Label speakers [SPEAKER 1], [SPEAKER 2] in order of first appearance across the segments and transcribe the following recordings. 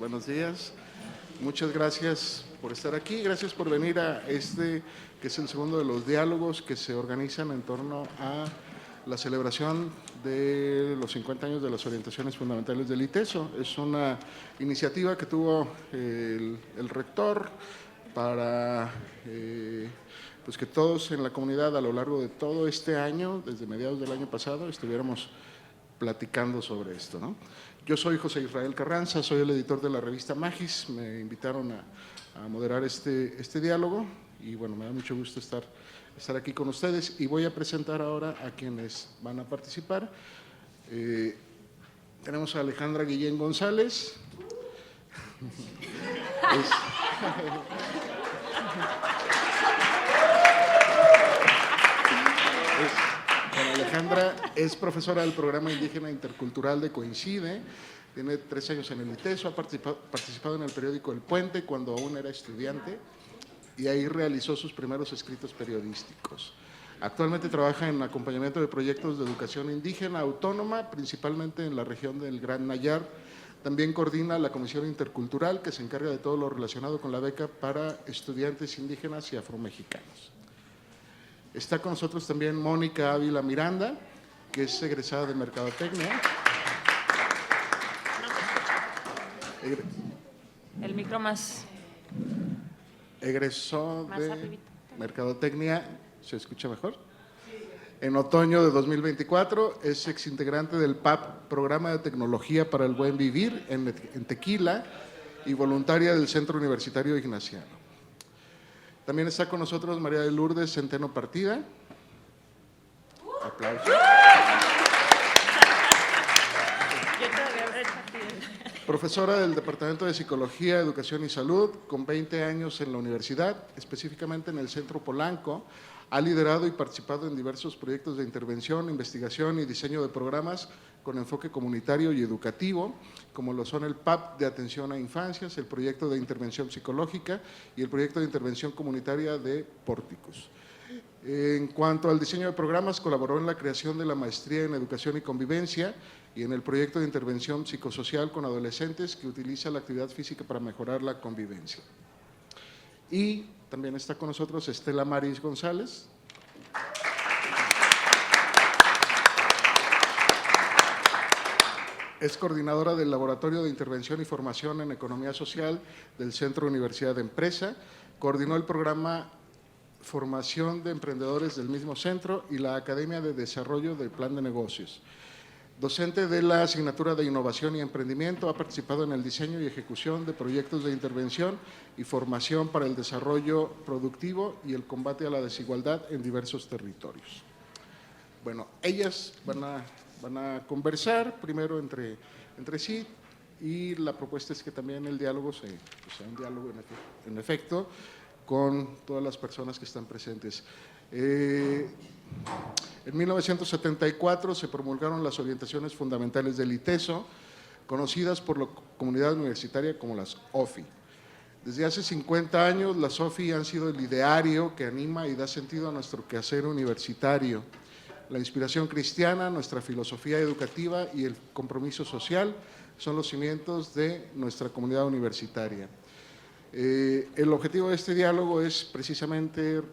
[SPEAKER 1] buenos días. Muchas gracias por estar aquí, gracias por venir a este, que es el segundo de los diálogos que se organizan en torno a la celebración de los 50 años de las orientaciones fundamentales del ITESO. Es una iniciativa que tuvo el rector para pues que todos en la comunidad a lo largo de todo este año, desde mediados del año pasado, estuviéramos platicando sobre esto, ¿no? Yo soy José Israel Carranza, soy el editor de la revista Magis, me invitaron a moderar este diálogo y bueno, me da mucho gusto estar aquí con ustedes y voy a presentar ahora a quienes van a participar. Tenemos a Alejandra Guillén González. Alejandra es profesora del Programa Indígena Intercultural de Coincide, tiene 3 años en el ITESO, ha participado en el periódico El Puente cuando aún era estudiante y ahí realizó sus primeros escritos periodísticos. Actualmente trabaja en acompañamiento de proyectos de educación indígena autónoma, principalmente en la región del Gran Nayar. También coordina la Comisión Intercultural, que se encarga de todo lo relacionado con la beca para estudiantes indígenas y afromexicanos. Está con nosotros también Mónica Ávila Miranda, que es egresada de Mercadotecnia.
[SPEAKER 2] El micro más.
[SPEAKER 1] Egresó
[SPEAKER 2] más
[SPEAKER 1] de
[SPEAKER 2] arribita.
[SPEAKER 1] Mercadotecnia, ¿se escucha mejor? En otoño de 2024, es exintegrante del PAP, Programa de Tecnología para el Buen Vivir, en Tequila, y voluntaria del Centro Universitario Ignaciano. También está con nosotros María de Lourdes Centeno Partida. Aplausos. Profesora del Departamento de Psicología, Educación y Salud, con 20 años en la universidad, específicamente en el Centro Polanco. Ha liderado y participado en diversos proyectos de intervención, investigación y diseño de programas con enfoque comunitario y educativo, como lo son el PAP de atención a infancias, el proyecto de intervención psicológica y el proyecto de intervención comunitaria de Pórticos. En cuanto al diseño de programas, colaboró en la creación de la maestría en educación y convivencia y en el proyecto de intervención psicosocial con adolescentes que utiliza la actividad física para mejorar la convivencia. Y también está con nosotros Estela Maris González. Es coordinadora del Laboratorio de Intervención y Formación en Economía Social del Centro Universidad de Empresa. Coordinó el programa Formación de Emprendedores del mismo centro y la Academia de Desarrollo del Plan de Negocios. Docente de la asignatura de Innovación y Emprendimiento, ha participado en el diseño y ejecución de proyectos de intervención y formación para el desarrollo productivo y el combate a la desigualdad en diversos territorios. Bueno, ellas van a conversar primero entre sí y la propuesta es que también el diálogo sea un diálogo en efecto con todas las personas que están presentes. En 1974 se promulgaron las orientaciones fundamentales del ITESO, conocidas por la comunidad universitaria como las OFI. Desde hace 50 años, las OFI han sido el ideario que anima y da sentido a nuestro quehacer universitario. La inspiración cristiana, nuestra filosofía educativa y el compromiso social son los cimientos de nuestra comunidad universitaria. El objetivo de este diálogo es precisamente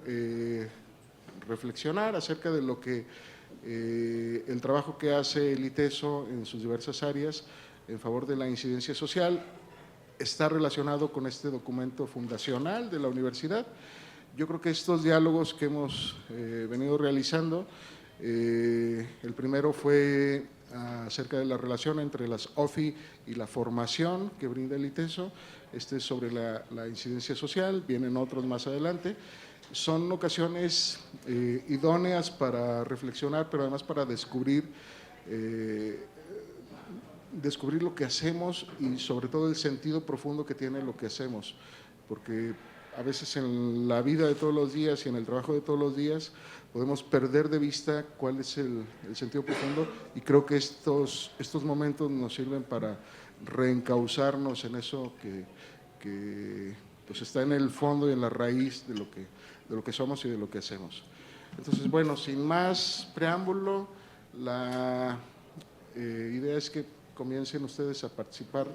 [SPEAKER 1] reflexionar acerca de lo que el trabajo que hace el ITESO en sus diversas áreas en favor de la incidencia social está relacionado con este documento fundacional de la universidad. Yo creo que estos diálogos que hemos venido realizando, el primero fue acerca de la relación entre las OFI y la formación que brinda el ITESO, este es sobre la incidencia social, vienen otros más adelante. Son ocasiones idóneas para reflexionar, pero además para descubrir lo que hacemos y sobre todo el sentido profundo que tiene lo que hacemos, porque a veces en la vida de todos los días y en el trabajo de todos los días podemos perder de vista cuál es el sentido profundo y creo que estos momentos nos sirven para reencauzarnos en eso que pues está en el fondo y en la raíz de lo que somos y de lo que hacemos. Entonces, bueno, sin más preámbulo, la idea es que comiencen ustedes a participar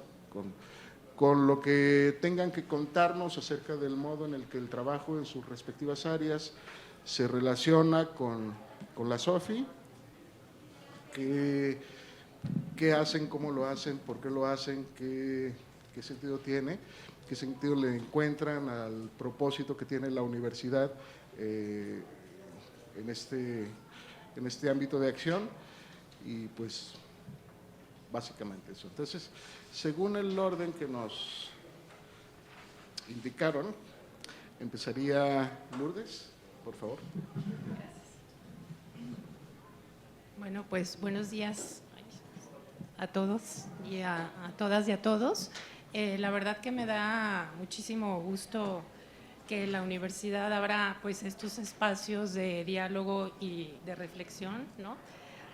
[SPEAKER 1] con lo que tengan que contarnos acerca del modo en el que el trabajo en sus respectivas áreas se relaciona con la SOFI, qué hacen, cómo lo hacen, por qué lo hacen, qué sentido tiene, qué sentido le encuentran al propósito que tiene la universidad en este ámbito de acción, y pues básicamente eso. Entonces, según el orden que nos indicaron, empezaría Lourdes, por favor.
[SPEAKER 3] Bueno, pues buenos días a todos y a todas y a todos. La verdad que me da muchísimo gusto que la universidad abra pues estos espacios de diálogo y de reflexión, ¿no?,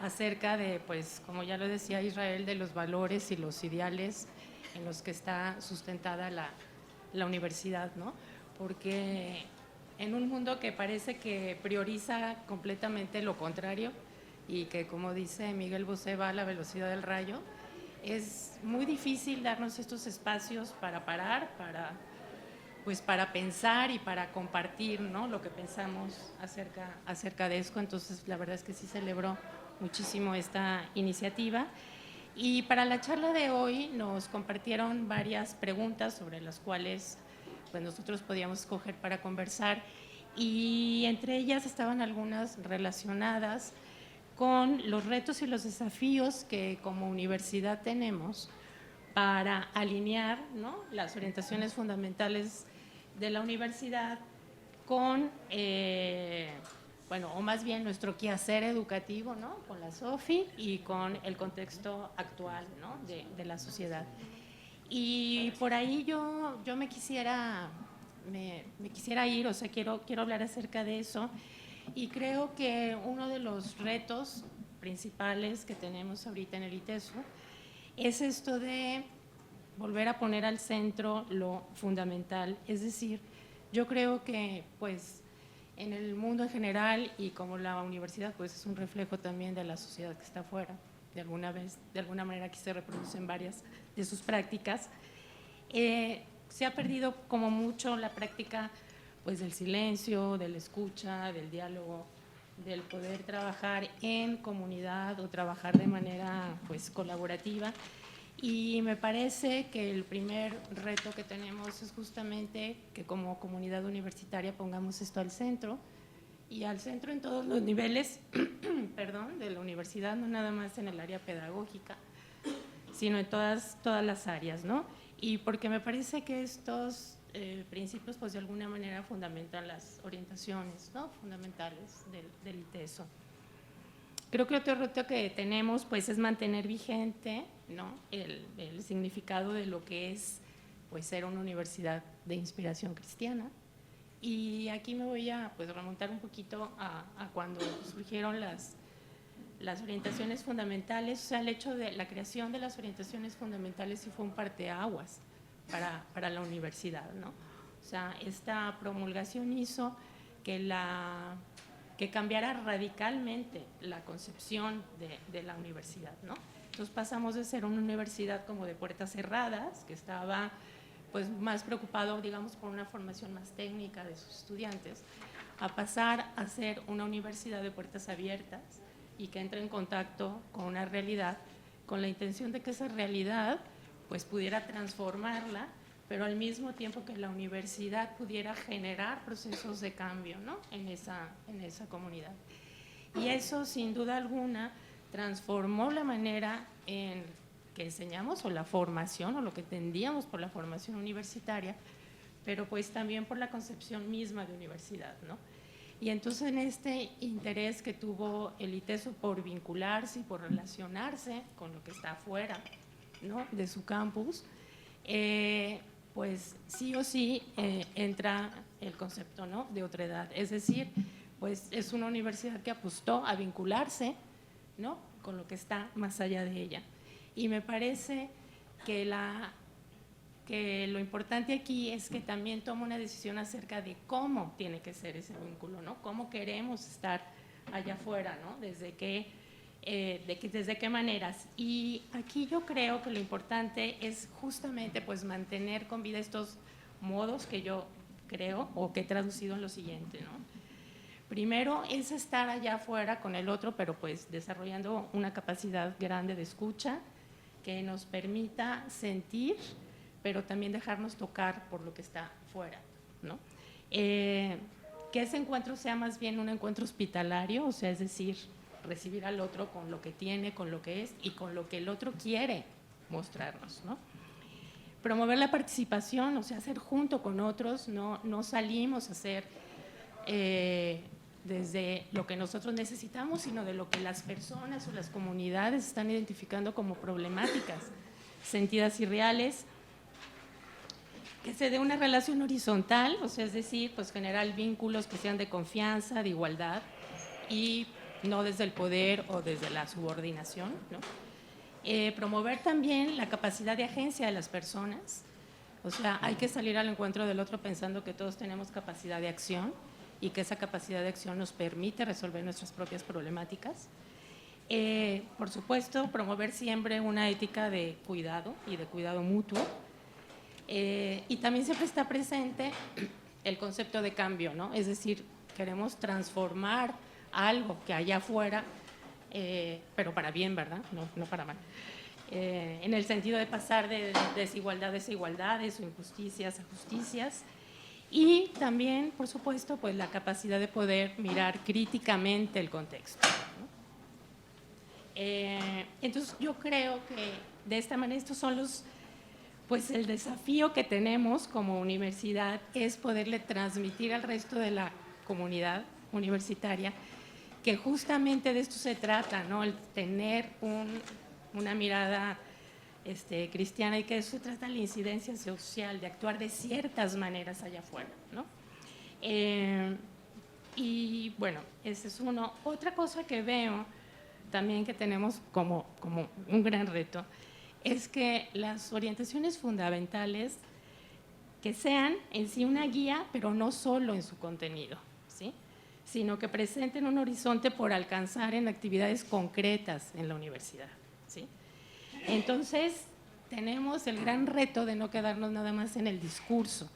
[SPEAKER 3] acerca de, pues, como ya lo decía Israel, de los valores y los ideales en los que está sustentada la universidad, ¿no? Porque en un mundo que parece que prioriza completamente lo contrario y que, como dice Miguel Bosé, va a la velocidad del rayo, es muy difícil darnos estos espacios para parar, para pensar y para compartir, ¿no?, lo que pensamos acerca de esto. Entonces, la verdad es que sí celebró muchísimo esta iniciativa. Y para la charla de hoy nos compartieron varias preguntas sobre las cuales pues, nosotros podíamos escoger para conversar, y entre ellas estaban algunas relacionadas con los retos y los desafíos que como universidad tenemos para alinear, ¿no?, las orientaciones fundamentales de la universidad con, o más bien nuestro quehacer educativo, ¿no?, con la SOFI y con el contexto actual, ¿no?, de la sociedad. Y por ahí yo me quisiera ir, o sea, quiero hablar acerca de eso, y creo que uno de los retos principales que tenemos ahorita en el ITESO es esto de volver a poner al centro lo fundamental. Es decir, yo creo que pues en el mundo en general, y como la universidad pues es un reflejo también de la sociedad que está afuera, de alguna manera aquí se reproducen varias de sus prácticas, se ha perdido como mucho la práctica pues del silencio, de la escucha, del diálogo, del poder trabajar en comunidad o trabajar de manera pues colaborativa. Y me parece que el primer reto que tenemos es justamente que como comunidad universitaria pongamos esto al centro, y al centro en todos los niveles perdón, de la universidad, no nada más en el área pedagógica, sino en todas las áreas, ¿no? Y porque me parece que estos principios pues de alguna manera fundamentan las orientaciones, ¿no?, fundamentales del ITESO. Creo que otro reto que tenemos pues es mantener vigente, ¿no?, el significado de lo que es pues ser una universidad de inspiración cristiana. Y aquí me voy a pues remontar un poquito a cuando surgieron las orientaciones fundamentales. O sea, el hecho de la creación de las orientaciones fundamentales sí fue un parteaguas para la universidad, ¿no? O sea, esta promulgación hizo que cambiara radicalmente la concepción de la universidad, ¿no? Entonces pasamos de ser una universidad como de puertas cerradas, que estaba pues más preocupado, digamos, por una formación más técnica de sus estudiantes, a pasar a ser una universidad de puertas abiertas y que entra en contacto con una realidad, con la intención de que esa realidad pues pudiera transformarla, pero al mismo tiempo que la universidad pudiera generar procesos de cambio, ¿no?, en esa comunidad. Y eso, sin duda alguna, transformó la manera en que enseñamos, o la formación, o lo que entendíamos por la formación universitaria, pero pues también por la concepción misma de universidad, ¿no? Y entonces en este interés que tuvo el ITESO por vincularse y por relacionarse con lo que está afuera, ¿no?, de su campus, pues sí o sí entra el concepto, ¿no?, de otredad. Es decir, pues es una universidad que apostó a vincularse, ¿no?, con lo que está más allá de ella. Y me parece que lo importante aquí es que también toma una decisión acerca de cómo tiene que ser ese vínculo, ¿no?, cómo queremos estar allá afuera, ¿no?, desde qué desde qué maneras. Y aquí yo creo que lo importante es justamente pues mantener con vida estos modos que yo creo o que he traducido en lo siguiente, ¿no? Primero es estar allá afuera con el otro, pero pues desarrollando una capacidad grande de escucha que nos permita sentir, pero también dejarnos tocar por lo que está fuera, ¿no? Que ese encuentro sea más bien un encuentro hospitalario, o sea, es decir, recibir al otro con lo que tiene, con lo que es y con lo que el otro quiere mostrarnos, ¿no? Promover la participación, o sea, hacer junto con otros, no salimos a hacer desde lo que nosotros necesitamos, sino de lo que las personas o las comunidades están identificando como problemáticas sentidas y reales. Que se dé una relación horizontal, o sea, es decir, pues generar vínculos que sean de confianza, de igualdad y no desde el poder o desde la subordinación, ¿no? Promover también la capacidad de agencia de las personas, o sea, hay que salir al encuentro del otro pensando que todos tenemos capacidad de acción y que esa capacidad de acción nos permite resolver nuestras propias problemáticas. Por supuesto, promover siempre una ética de cuidado y de cuidado mutuo. Y también siempre está presente el concepto de cambio, ¿no? Es decir, queremos transformar algo que allá afuera, pero para bien, ¿verdad? No para mal. En el sentido de pasar de desigualdades a igualdades o injusticias a justicias. Y también, por supuesto, pues la capacidad de poder mirar críticamente el contexto, ¿no? Entonces, yo creo que de esta manera estos son los... Pues el desafío que tenemos como universidad es poderle transmitir al resto de la comunidad universitaria que justamente de esto se trata, ¿no? El tener una mirada cristiana y que de eso se trata la incidencia social, de actuar de ciertas maneras allá afuera, ¿no? Y bueno, ese es uno. Otra cosa que veo también que tenemos como un gran reto es que las orientaciones fundamentales que sean en sí una guía, pero no solo en su contenido, ¿sí? Sino que presenten un horizonte por alcanzar en actividades concretas en la universidad, ¿sí? Entonces, tenemos el gran reto de no quedarnos nada más en el discurso.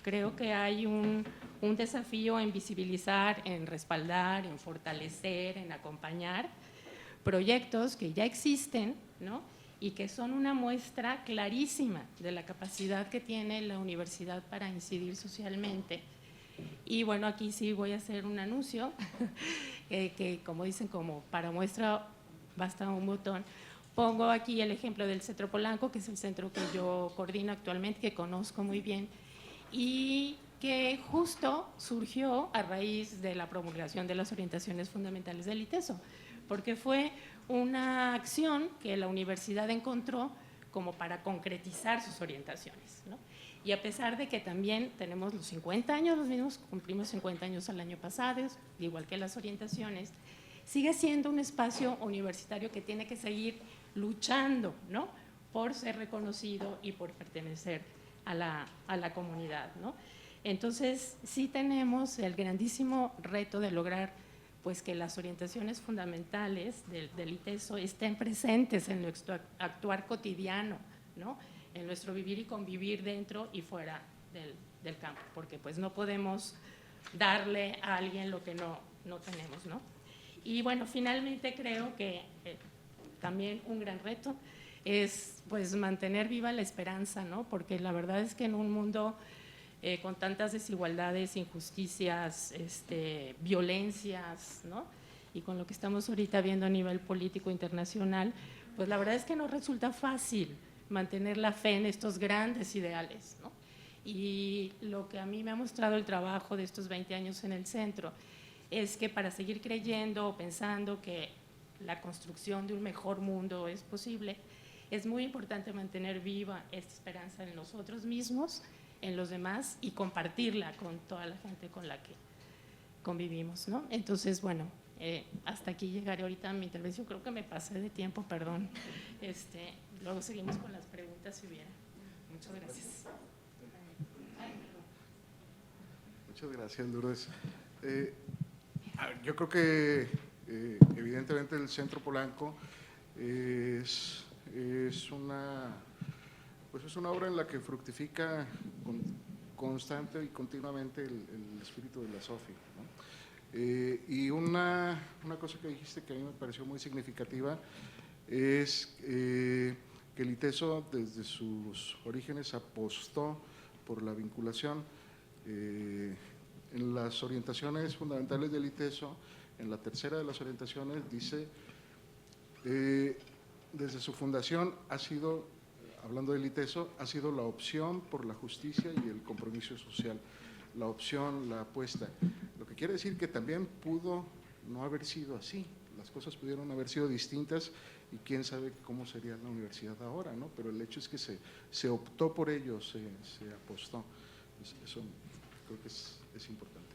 [SPEAKER 3] Creo que hay un desafío en visibilizar, en respaldar, en fortalecer, en acompañar proyectos que ya existen, ¿no? Y que son una muestra clarísima de la capacidad que tiene la universidad para incidir socialmente. Y bueno, aquí sí voy a hacer un anuncio, que como dicen, como para muestra basta un botón. Pongo aquí el ejemplo del Centro Polanco, que es el centro que yo coordino actualmente, que conozco muy bien, y que justo surgió a raíz de la promulgación de las orientaciones fundamentales del ITESO, porque fue una acción que la universidad encontró como para concretizar sus orientaciones, ¿no? Y a pesar de que también tenemos los 50 años, los mismos, cumplimos 50 años el año pasado, igual que las orientaciones, sigue siendo un espacio universitario que tiene que seguir luchando, ¿no? Por ser reconocido y por pertenecer a la comunidad, ¿no? Entonces, sí tenemos el grandísimo reto de lograr pues que las orientaciones fundamentales del ITESO estén presentes en nuestro actuar cotidiano, ¿no? En nuestro vivir y convivir dentro y fuera del campo, porque pues no podemos darle a alguien lo que no tenemos, ¿no? Y bueno, finalmente creo que también un gran reto es pues mantener viva la esperanza, ¿no? Porque la verdad es que en un mundo con tantas desigualdades, injusticias, violencias, ¿no? Y con lo que estamos ahorita viendo a nivel político internacional, pues la verdad es que no resulta fácil mantener la fe en estos grandes ideales, ¿no? Y lo que a mí me ha mostrado el trabajo de estos 20 años en el centro es que para seguir creyendo o pensando que la construcción de un mejor mundo es posible, es muy importante mantener viva esta esperanza en nosotros mismos, en los demás y compartirla con toda la gente con la que convivimos, ¿no? Entonces, bueno, hasta aquí llegaré ahorita a mi intervención. Creo que me pasé de tiempo, perdón. Luego seguimos con las preguntas si hubiera. Muchas gracias.
[SPEAKER 1] Muchas gracias, Lourdes. Yo creo que Evidentemente el Centro Polanco es una obra en la que fructifica constante y continuamente el espíritu de la SOFI, ¿no? Y una cosa que dijiste que a mí me pareció muy significativa es que el ITESO desde sus orígenes apostó por la vinculación. En las orientaciones fundamentales del ITESO, en la tercera de las orientaciones dice, desde su fundación ha sido, hablando del ITESO, ha sido la opción por la justicia y el compromiso social, la opción, la apuesta. Lo que quiere decir que también pudo no haber sido así, las cosas pudieron haber sido distintas y quién sabe cómo sería la universidad ahora, ¿no? Pero el hecho es que se optó por ello, se apostó. Eso creo que es importante.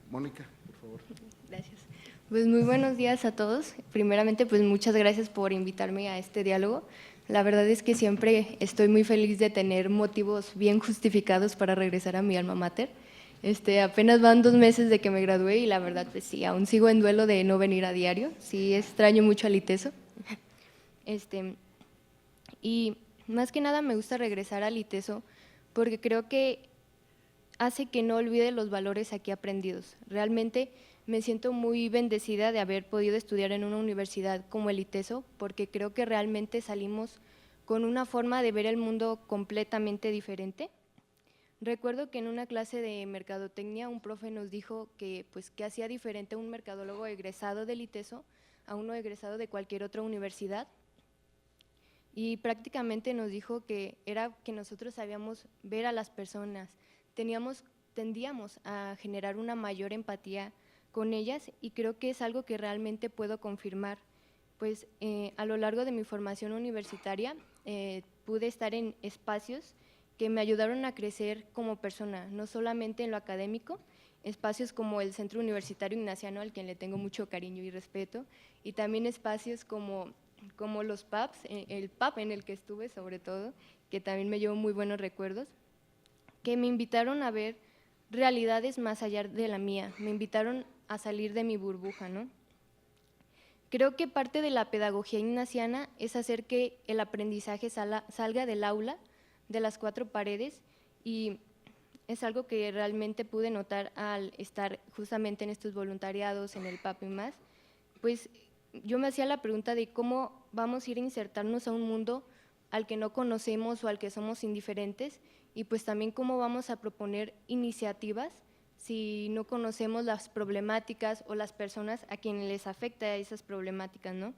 [SPEAKER 1] Mónica, por favor.
[SPEAKER 4] Gracias. Pues muy buenos días a todos. Primeramente, pues muchas gracias por invitarme a este diálogo. La verdad es que siempre estoy muy feliz de tener motivos bien justificados para regresar a mi alma mater. Apenas van 2 meses de que me gradué y la verdad, pues sí, aún sigo en duelo de no venir a diario. Sí, extraño mucho al ITESO. Y más que nada me gusta regresar al ITESO porque creo que hace que no olvide los valores aquí aprendidos. Realmente me siento muy bendecida de haber podido estudiar en una universidad como el ITESO, porque creo que realmente salimos con una forma de ver el mundo completamente diferente. Recuerdo que en una clase de mercadotecnia un profe nos dijo que, pues, que hacía diferente un mercadólogo egresado del ITESO a uno egresado de cualquier otra universidad. Y prácticamente nos dijo que era que nosotros sabíamos ver a las personas, tendíamos a generar una mayor empatía con ellas y creo que es algo que realmente puedo confirmar, pues a lo largo de mi formación universitaria pude estar en espacios que me ayudaron a crecer como persona, no solamente en lo académico, espacios como el Centro Universitario Ignaciano, al quien le tengo mucho cariño y respeto, y también espacios como los pubs, el pub en el que estuve sobre todo, que también me llevo muy buenos recuerdos, que me invitaron a ver realidades más allá de la mía, me invitaron a salir de mi burbuja, ¿no? Creo que parte de la pedagogía ignaciana es hacer que el aprendizaje salga del aula, de las 4 paredes, y es algo que realmente pude notar al estar justamente en estos voluntariados, en el PAP y más, pues yo me hacía la pregunta de cómo vamos a ir a insertarnos a un mundo al que no conocemos o al que somos indiferentes, y pues también cómo vamos a proponer iniciativas si no conocemos las problemáticas o las personas a quienes les afecta esas problemáticas, ¿no?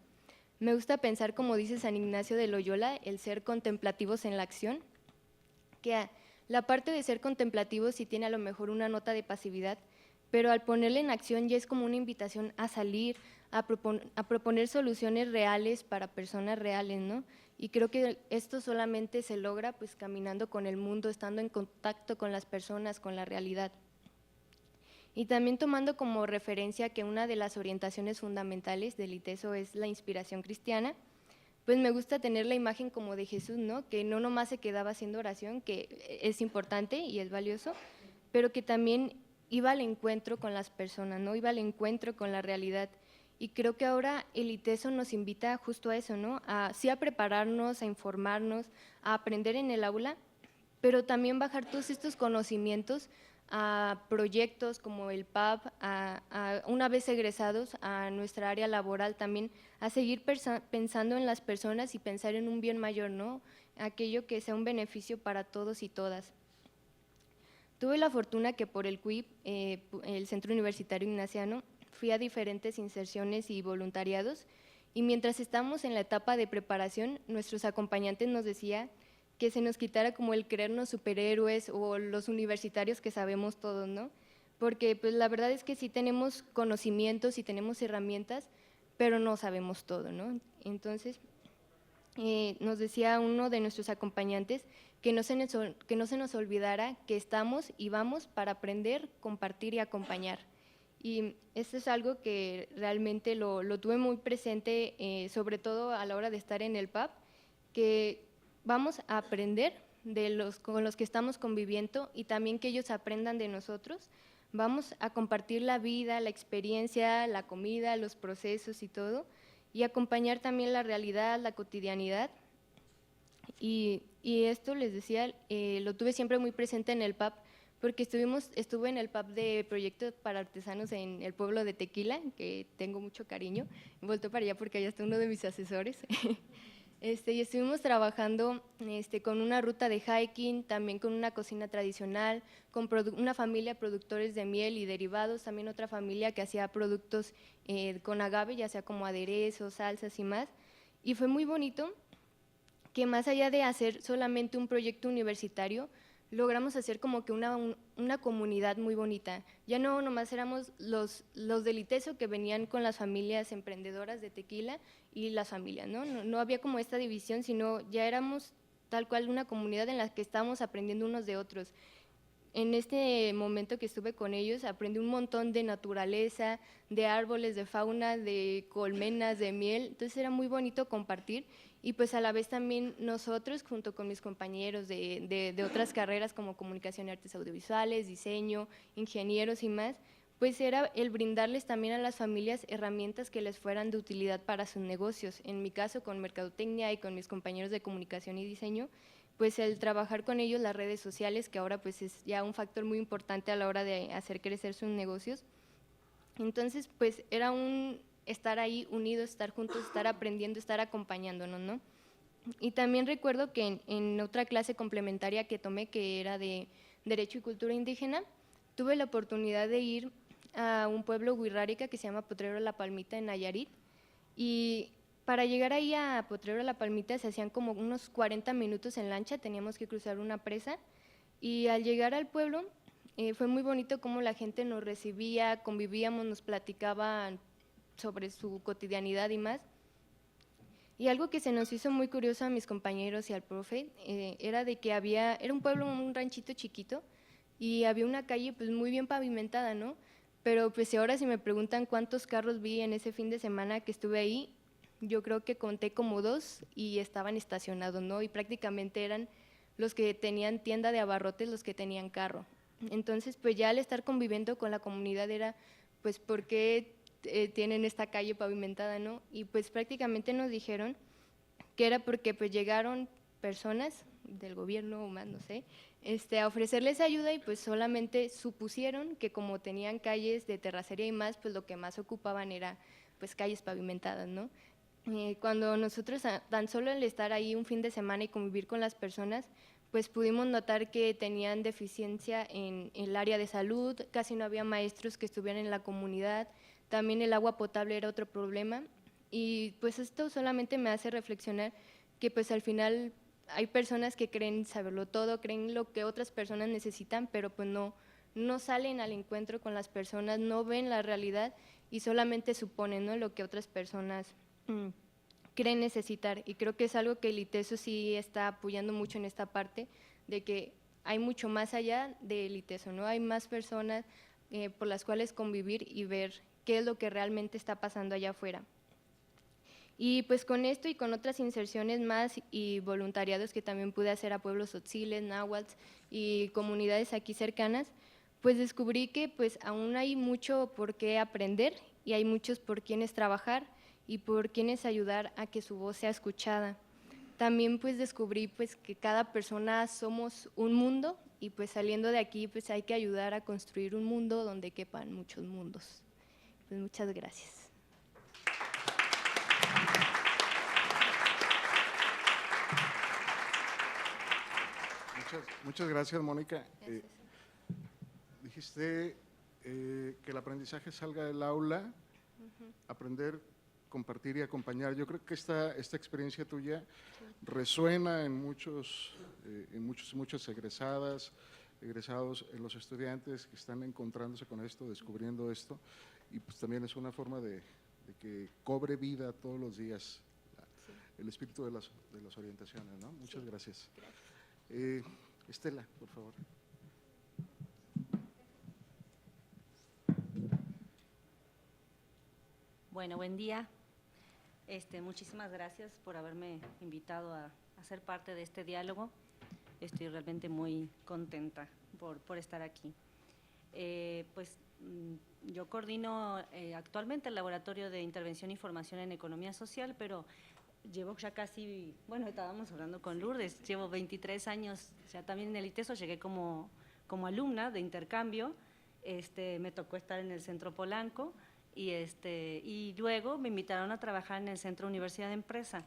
[SPEAKER 4] Me gusta pensar, como dice San Ignacio de Loyola, el ser contemplativos en la acción, que la parte de ser contemplativos sí tiene a lo mejor una nota de pasividad, pero al ponerle en acción ya es como una invitación a salir, a proponer soluciones reales para personas reales, ¿no? Y creo que esto solamente se logra pues caminando con el mundo, estando en contacto con las personas, con la realidad. Y también tomando como referencia que una de las orientaciones fundamentales del ITESO es la inspiración cristiana, pues me gusta tener la imagen como de Jesús, ¿no? Que no nomás se quedaba haciendo oración, que es importante y es valioso, pero que también iba al encuentro con las personas, ¿no? Iba al encuentro con la realidad. Y creo que ahora el ITESO nos invita justo a eso, ¿no? Sí a prepararnos, a informarnos, a aprender en el aula, pero también bajar todos estos conocimientos a proyectos como el PAP, una vez egresados a nuestra área laboral también, a seguir pensando en las personas y pensar en un bien mayor, ¿no? Aquello que sea un beneficio para todos y todas. Tuve la fortuna que por el CUIP, el Centro Universitario Ignaciano, fui a diferentes inserciones y voluntariados, y mientras estábamos en la etapa de preparación, nuestros acompañantes nos decían que se nos quitara como el creernos superhéroes o los universitarios que sabemos todos, ¿no? Porque pues la verdad es que sí tenemos conocimientos y tenemos herramientas, pero no sabemos todo, ¿no? Entonces, nos decía uno de nuestros acompañantes que no se nos olvidara que estamos y vamos para aprender, compartir y acompañar. Y esto es algo que realmente lo tuve muy presente, sobre todo a la hora de estar en el PAP, que vamos a aprender con los que estamos conviviendo y también que ellos aprendan de nosotros vamos a compartir la vida, la experiencia, la comida, los procesos y todo, y acompañar también la realidad, la cotidianidad. Y esto, les decía, lo tuve siempre muy presente en el PAP, porque estuve en el PAP de Proyecto para Artesanos en el pueblo de Tequila, que tengo mucho cariño. He vuelto para allá porque allá está uno de mis asesores. Y estuvimos trabajando con una ruta de hiking, también con una cocina tradicional, con una familia de productores de miel y derivados, también otra familia que hacía productos con agave, ya sea como aderezos, salsas y más. Y fue muy bonito que más allá de hacer solamente un proyecto universitario, logramos hacer como que una comunidad muy bonita. Ya no nomás éramos los del ITESO que venían con las familias emprendedoras de Tequila y las familias, ¿no? No había como esta división, sino ya éramos tal cual una comunidad en la que estábamos aprendiendo unos de otros. En este momento que estuve con ellos aprendí un montón de naturaleza, de árboles, de fauna, de colmenas, de miel, entonces era muy bonito compartir y pues a la vez también nosotros junto con mis compañeros de otras carreras como comunicación y artes audiovisuales, diseño, ingenieros y más, pues era el brindarles también a las familias herramientas que les fueran de utilidad para sus negocios. En mi caso con mercadotecnia y con mis compañeros de comunicación y diseño, pues el trabajar con ellos las redes sociales, que ahora pues es ya un factor muy importante a la hora de hacer crecer sus negocios. Entonces, pues era un estar ahí unidos, estar juntos, estar aprendiendo, estar acompañándonos, ¿no? Y también recuerdo que en otra clase complementaria que tomé, que era de Derecho y Cultura Indígena, tuve la oportunidad de ir a un pueblo wixárika que se llama Potrero La Palmita en Nayarit, y para llegar ahí a Potrero La Palmita se hacían como unos 40 minutos en lancha, teníamos que cruzar una presa, y al llegar al pueblo fue muy bonito cómo la gente nos recibía, convivíamos, nos platicaban sobre su cotidianidad y más. Y algo que se nos hizo muy curioso a mis compañeros y al profe era de que era un pueblo, un ranchito chiquito, y había una calle pues muy bien pavimentada, ¿no? Pero pues ahora si me preguntan cuántos carros vi en ese fin de semana que estuve ahí, yo creo que conté como 2 y estaban estacionados, ¿no? Y prácticamente eran los que tenían tienda de abarrotes los que tenían carro. Entonces, pues ya al estar conviviendo con la comunidad era, pues, ¿por qué tienen esta calle pavimentada, no? Y pues prácticamente nos dijeron que era porque pues llegaron personas del gobierno o más, no sé, a ofrecerles ayuda y pues solamente supusieron que como tenían calles de terracería y más, pues lo que más ocupaban era pues calles pavimentadas, ¿no? Cuando nosotros tan solo el estar ahí un fin de semana y convivir con las personas, pues pudimos notar que tenían deficiencia en el área de salud, casi no había maestros que estuvieran en la comunidad, también el agua potable era otro problema y pues esto solamente me hace reflexionar que pues al final hay personas que creen saberlo todo, creen lo que otras personas necesitan, pero pues no salen al encuentro con las personas, no ven la realidad y solamente suponen, ¿no?, lo que otras personas creen necesitar. Y creo que es algo que el ITESO sí está apoyando mucho en esta parte, de que hay mucho más allá del ITESO, ¿no? Hay más personas por las cuales convivir y ver qué es lo que realmente está pasando allá afuera. Y pues con esto y con otras inserciones más y voluntariados que también pude hacer a pueblos tzotziles, náhuatls y comunidades aquí cercanas, pues descubrí que pues aún hay mucho por qué aprender y hay muchos por quienes trabajar y por quienes ayudar a que su voz sea escuchada. También pues descubrí pues que cada persona somos un mundo y pues saliendo de aquí pues hay que ayudar a construir un mundo donde quepan muchos mundos. Pues muchas gracias.
[SPEAKER 1] Muchas gracias, Mónica.
[SPEAKER 4] Gracias.
[SPEAKER 1] Dijiste que el aprendizaje salga del aula, aprender, compartir y acompañar. Yo creo que esta experiencia tuya resuena en muchas egresadas, egresados, en los estudiantes que están encontrándose con esto, descubriendo esto, y pues también es una forma de que cobre vida todos los días el espíritu de las orientaciones, ¿no? Muchas gracias. Estela, por favor.
[SPEAKER 5] Bueno, buen día. Muchísimas gracias por haberme invitado a ser parte de este diálogo. Estoy realmente muy contenta por estar aquí. Yo coordino actualmente el Laboratorio de Intervención y Formación en Economía Social, pero llevo ya casi, bueno, estábamos hablando con Lourdes, llevo 23 años ya también en el ITESO, llegué como alumna de intercambio, me tocó estar en el Centro Polanco y luego me invitaron a trabajar en el Centro Universidad de Empresa.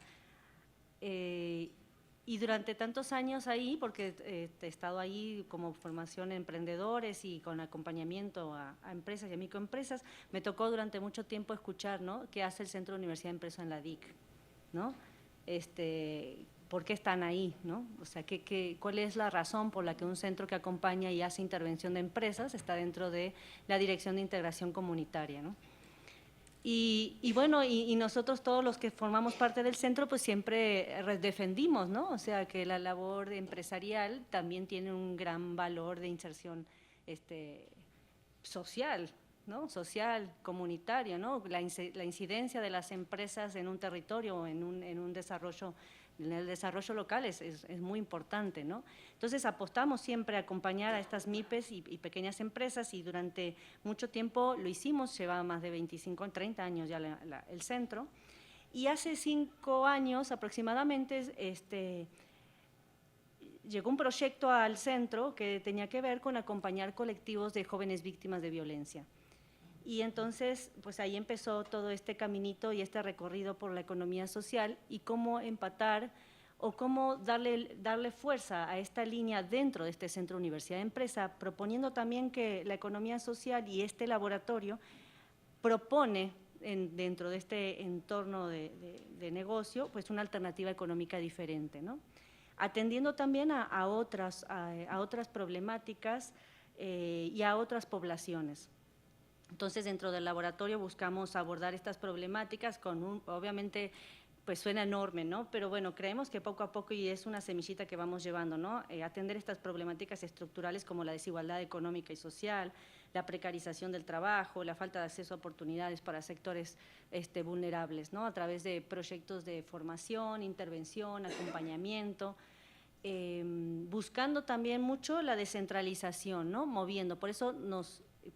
[SPEAKER 5] Y durante tantos años ahí, porque he estado ahí como formación en emprendedores y con acompañamiento a empresas y a microempresas, me tocó durante mucho tiempo escuchar, ¿no?, qué hace el Centro Universidad de Empresa en la DIC, ¿no? ¿Por qué están ahí, ¿no? O sea, ¿cuál es la razón por la que un centro que acompaña y hace intervención de empresas está dentro de la Dirección de Integración Comunitaria, ¿no? Y bueno, y nosotros todos los que formamos parte del centro, pues siempre defendimos, ¿no? O sea, que la labor empresarial también tiene un gran valor de inserción social, ¿no? Social, comunitario, ¿no? La incidencia de las empresas en un territorio o en un desarrollo, en el desarrollo local es muy importante, ¿no? Entonces apostamos siempre a acompañar a estas MIPES y pequeñas empresas y durante mucho tiempo lo hicimos, lleva más de 25, 30 años ya el centro, y hace 5 años aproximadamente llegó un proyecto al centro que tenía que ver con acompañar colectivos de jóvenes víctimas de violencia. Y entonces, pues ahí empezó todo este caminito y este recorrido por la economía social y cómo empatar o cómo darle fuerza a esta línea dentro de este Centro Universidad de Empresa, proponiendo también que la economía social y este laboratorio propone dentro de este entorno de negocio, pues una alternativa económica diferente, ¿no? Atendiendo también a otras problemáticas y a otras poblaciones. Entonces, dentro del laboratorio buscamos abordar estas problemáticas con obviamente, pues suena enorme, ¿no? Pero bueno, creemos que poco a poco, y es una semillita que vamos llevando, ¿no? Atender estas problemáticas estructurales como la desigualdad económica y social, la precarización del trabajo, la falta de acceso a oportunidades para sectores vulnerables, ¿no? A través de proyectos de formación, intervención, acompañamiento, buscando también mucho la descentralización, ¿no? Moviendo, por eso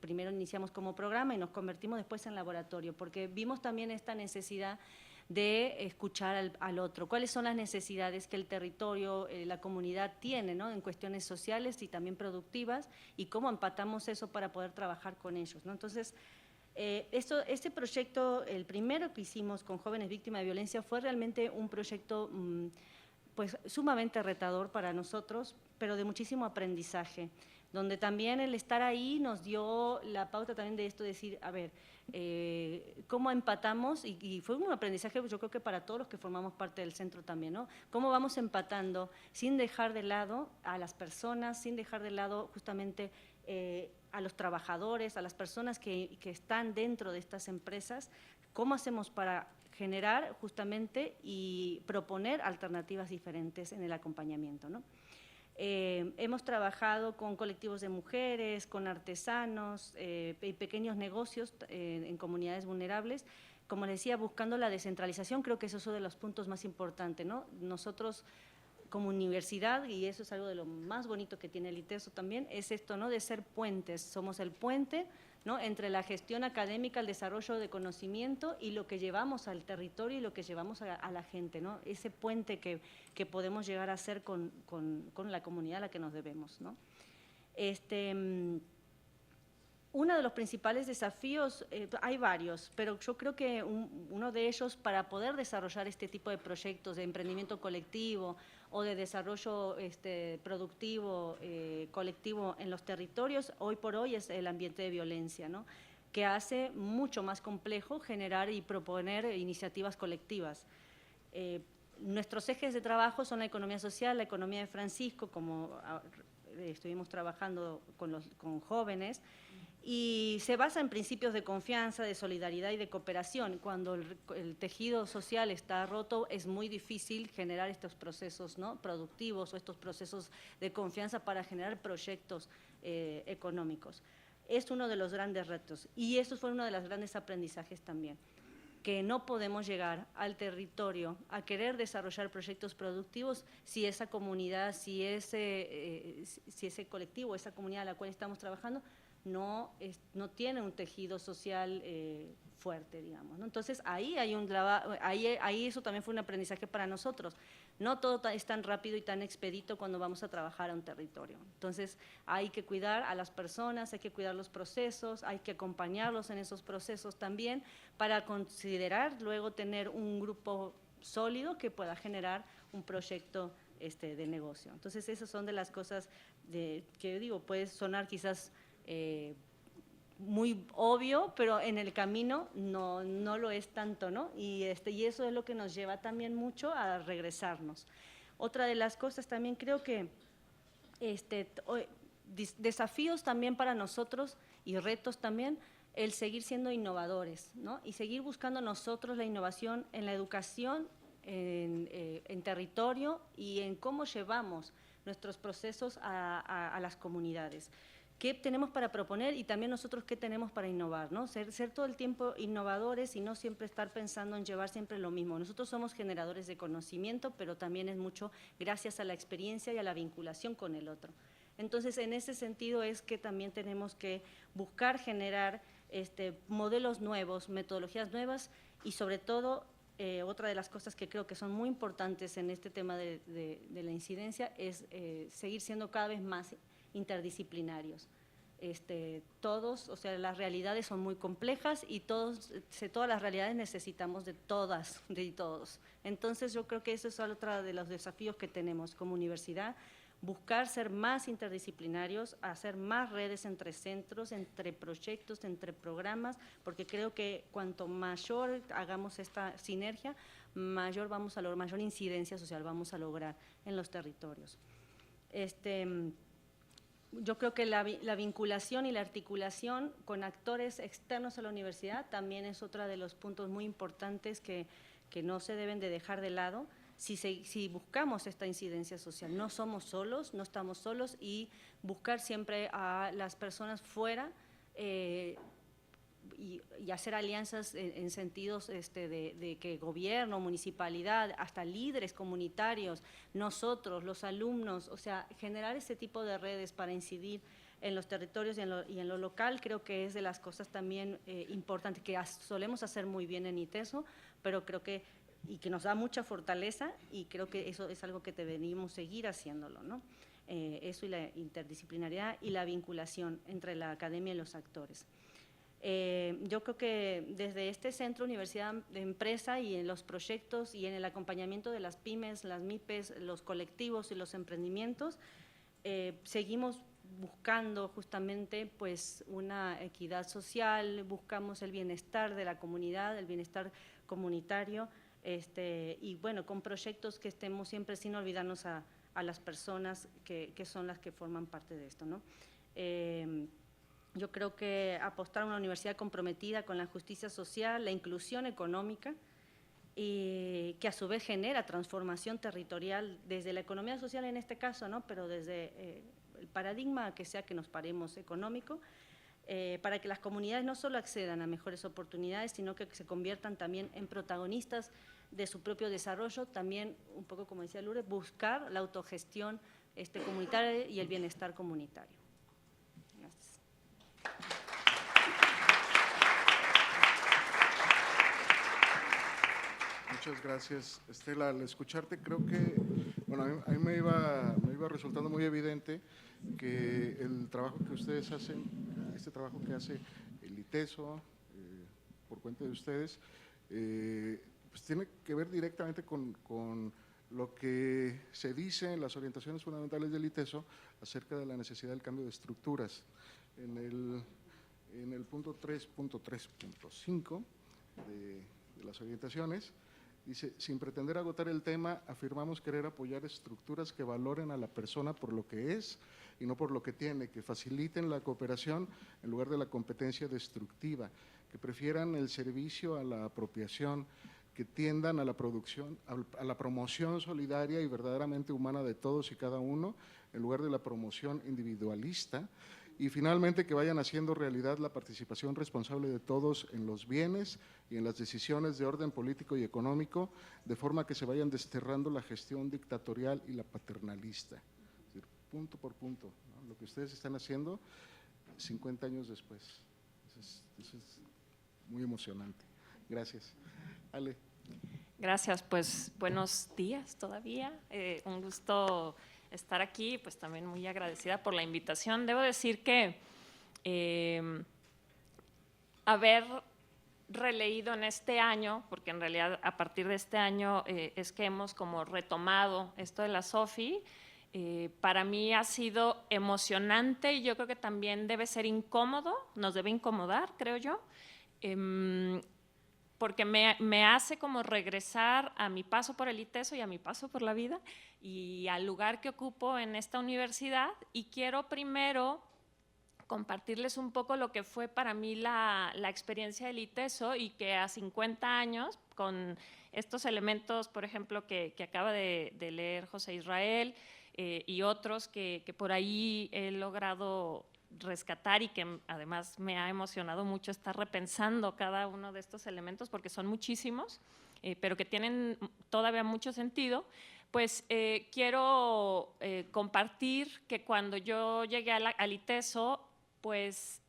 [SPEAKER 5] primero iniciamos como programa y nos convertimos después en laboratorio, porque vimos también esta necesidad de escuchar al otro, cuáles son las necesidades que el territorio, la comunidad tiene, ¿no?, en cuestiones sociales y también productivas, y cómo empatamos eso para poder trabajar con ellos, ¿no? Entonces, este proyecto, el primero que hicimos con jóvenes víctimas de violencia, fue realmente un proyecto pues sumamente retador para nosotros, pero de muchísimo aprendizaje, donde también el estar ahí nos dio la pauta también de esto, de decir, a ver, cómo empatamos, y fue un aprendizaje yo creo que para todos los que formamos parte del centro también, ¿no? Cómo vamos empatando sin dejar de lado a las personas, sin dejar de lado justamente a los trabajadores, a las personas que están dentro de estas empresas, cómo hacemos para generar justamente y proponer alternativas diferentes en el acompañamiento, ¿no? Hemos trabajado con colectivos de mujeres, con artesanos y pequeños negocios en comunidades vulnerables. Como les decía, buscando la descentralización, creo que eso es uno de los puntos más importantes, ¿no? Nosotros como universidad, y eso es algo de lo más bonito que tiene el ITESO también, es esto, ¿no?, de ser puentes. Somos el puente, ¿no?, entre la gestión académica, el desarrollo de conocimiento y lo que llevamos al territorio y lo que llevamos a la gente, ¿no? Ese puente que podemos llegar a ser con la comunidad a la que nos debemos, ¿no? Uno de los principales desafíos, hay varios, pero yo creo que uno de ellos para poder desarrollar este tipo de proyectos de emprendimiento colectivo o de desarrollo productivo colectivo en los territorios, hoy por hoy es el ambiente de violencia, ¿no?, que hace mucho más complejo generar y proponer iniciativas colectivas. Nuestros ejes de trabajo son la economía social, la economía de Francisco, como estuvimos trabajando con jóvenes, y se basa en principios de confianza, de solidaridad y de cooperación. Cuando el tejido social está roto, es muy difícil generar estos procesos, ¿no?, productivos o estos procesos de confianza para generar proyectos económicos. Es uno de los grandes retos y eso fue uno de los grandes aprendizajes también. que no podemos llegar al territorio a querer desarrollar proyectos productivos si esa comunidad, si ese colectivo, esa comunidad a la cual estamos trabajando, no tiene un tejido social fuerte, digamos, ¿no? Entonces, ahí hay un trabajo, ahí eso también fue un aprendizaje para nosotros. No todo es tan rápido y tan expedito cuando vamos a trabajar a un territorio. Entonces, hay que cuidar a las personas, hay que cuidar los procesos, hay que acompañarlos en esos procesos también para considerar luego tener un grupo sólido que pueda generar un proyecto de negocio. Entonces, esas son de las cosas que digo, puede sonar quizás muy obvio, pero en el camino no lo es tanto, ¿no? Y eso es lo que nos lleva también mucho a regresarnos. Otra de las cosas también creo que desafíos también para nosotros y retos también, el seguir siendo innovadores, ¿no? Y seguir buscando nosotros la innovación en la educación, en territorio y en cómo llevamos nuestros procesos a las comunidades. ¿Qué tenemos para proponer y también nosotros qué tenemos para innovar, ¿no? Ser todo el tiempo innovadores y no siempre estar pensando en llevar siempre lo mismo. Nosotros somos generadores de conocimiento, pero también es mucho gracias a la experiencia y a la vinculación con el otro. Entonces, en ese sentido es que también tenemos que buscar generar modelos nuevos, metodologías nuevas y sobre todo, otra de las cosas que creo que son muy importantes en este tema de la incidencia es seguir siendo cada vez más interdisciplinarios. Todos, o sea, las realidades son muy complejas y todas las realidades necesitamos de todas, de todos. Entonces yo creo que ese es otro de los desafíos que tenemos como universidad, buscar ser más interdisciplinarios, hacer más redes entre centros, entre proyectos, entre programas, porque creo que cuanto mayor hagamos esta sinergia, mayor vamos a lograr, mayor incidencia social vamos a lograr en los territorios. Yo creo que la vinculación y la articulación con actores externos a la universidad también es otro de los puntos muy importantes que no se deben de dejar de lado si buscamos esta incidencia social. No somos solos, no estamos solos y buscar siempre a las personas fuera y hacer alianzas en sentidos de que gobierno, municipalidad, hasta líderes comunitarios, nosotros, los alumnos, o sea, generar ese tipo de redes para incidir en los territorios y en lo local, creo que es de las cosas también importantes que solemos hacer muy bien en ITESO, pero creo que nos da mucha fortaleza y creo que eso es algo que deberíamos seguir haciéndolo, ¿no? Eso y la interdisciplinariedad y la vinculación entre la academia y los actores. Yo creo que desde este centro Universidad de Empresa y en los proyectos y en el acompañamiento de las pymes, las MIPES, los colectivos y los emprendimientos, seguimos buscando justamente pues una equidad social, buscamos el bienestar de la comunidad, el bienestar comunitario, y bueno, con proyectos que estemos siempre sin olvidarnos a las personas que son las que forman parte de esto, ¿no? Yo creo que apostar a una universidad comprometida con la justicia social, la inclusión económica, y que a su vez genera transformación territorial desde la economía social en este caso, ¿no? Pero desde el paradigma que sea que nos paremos económico, para que las comunidades no solo accedan a mejores oportunidades, sino que se conviertan también en protagonistas de su propio desarrollo, también, un poco como decía Lourdes, buscar la autogestión comunitaria y el bienestar comunitario. Gracias.
[SPEAKER 1] Muchas gracias, Estela. Al escucharte creo que, bueno, a mí me iba resultando muy evidente que el trabajo que ustedes hacen, este trabajo que hace el ITESO, por cuenta de ustedes, pues tiene que ver directamente con lo que se dice en las orientaciones fundamentales del ITESO acerca de la necesidad del cambio de estructuras. En el punto 3.3.5 de las orientaciones, dice, sin pretender agotar el tema, afirmamos querer apoyar estructuras que valoren a la persona por lo que es y no por lo que tiene, que faciliten la cooperación en lugar de la competencia destructiva, que prefieran el servicio a la apropiación, que tiendan a la producción, a la promoción solidaria y verdaderamente humana de todos y cada uno, en lugar de la promoción individualista, Y finalmente, que vayan haciendo realidad la participación responsable de todos en los bienes y en las decisiones de orden político y económico, de forma que se vayan desterrando la gestión dictatorial y la paternalista. Es decir, punto por punto, ¿no? Lo que ustedes están haciendo 50 años después. Eso es muy emocionante. Gracias. Ale.
[SPEAKER 2] Gracias, pues buenos días todavía. Un gusto estar aquí, pues también muy agradecida por la invitación. Debo decir que haber releído en este año, porque en realidad a partir de este año es que hemos como retomado esto de la SOFI, para mí ha sido emocionante y yo creo que también debe ser incómodo, nos debe incomodar, creo yo, porque me hace como regresar a mi paso por el ITESO y a mi paso por la vida y al lugar que ocupo en esta universidad, y quiero primero compartirles un poco lo que fue para mí la experiencia del ITESO, y que a 50 años, con estos elementos, por ejemplo, que acaba de leer José Israel y otros que por ahí he logrado rescatar, y que además me ha emocionado mucho estar repensando cada uno de estos elementos, porque son muchísimos, pero que tienen todavía mucho sentido, pues quiero compartir que cuando yo llegué al ITESO, pues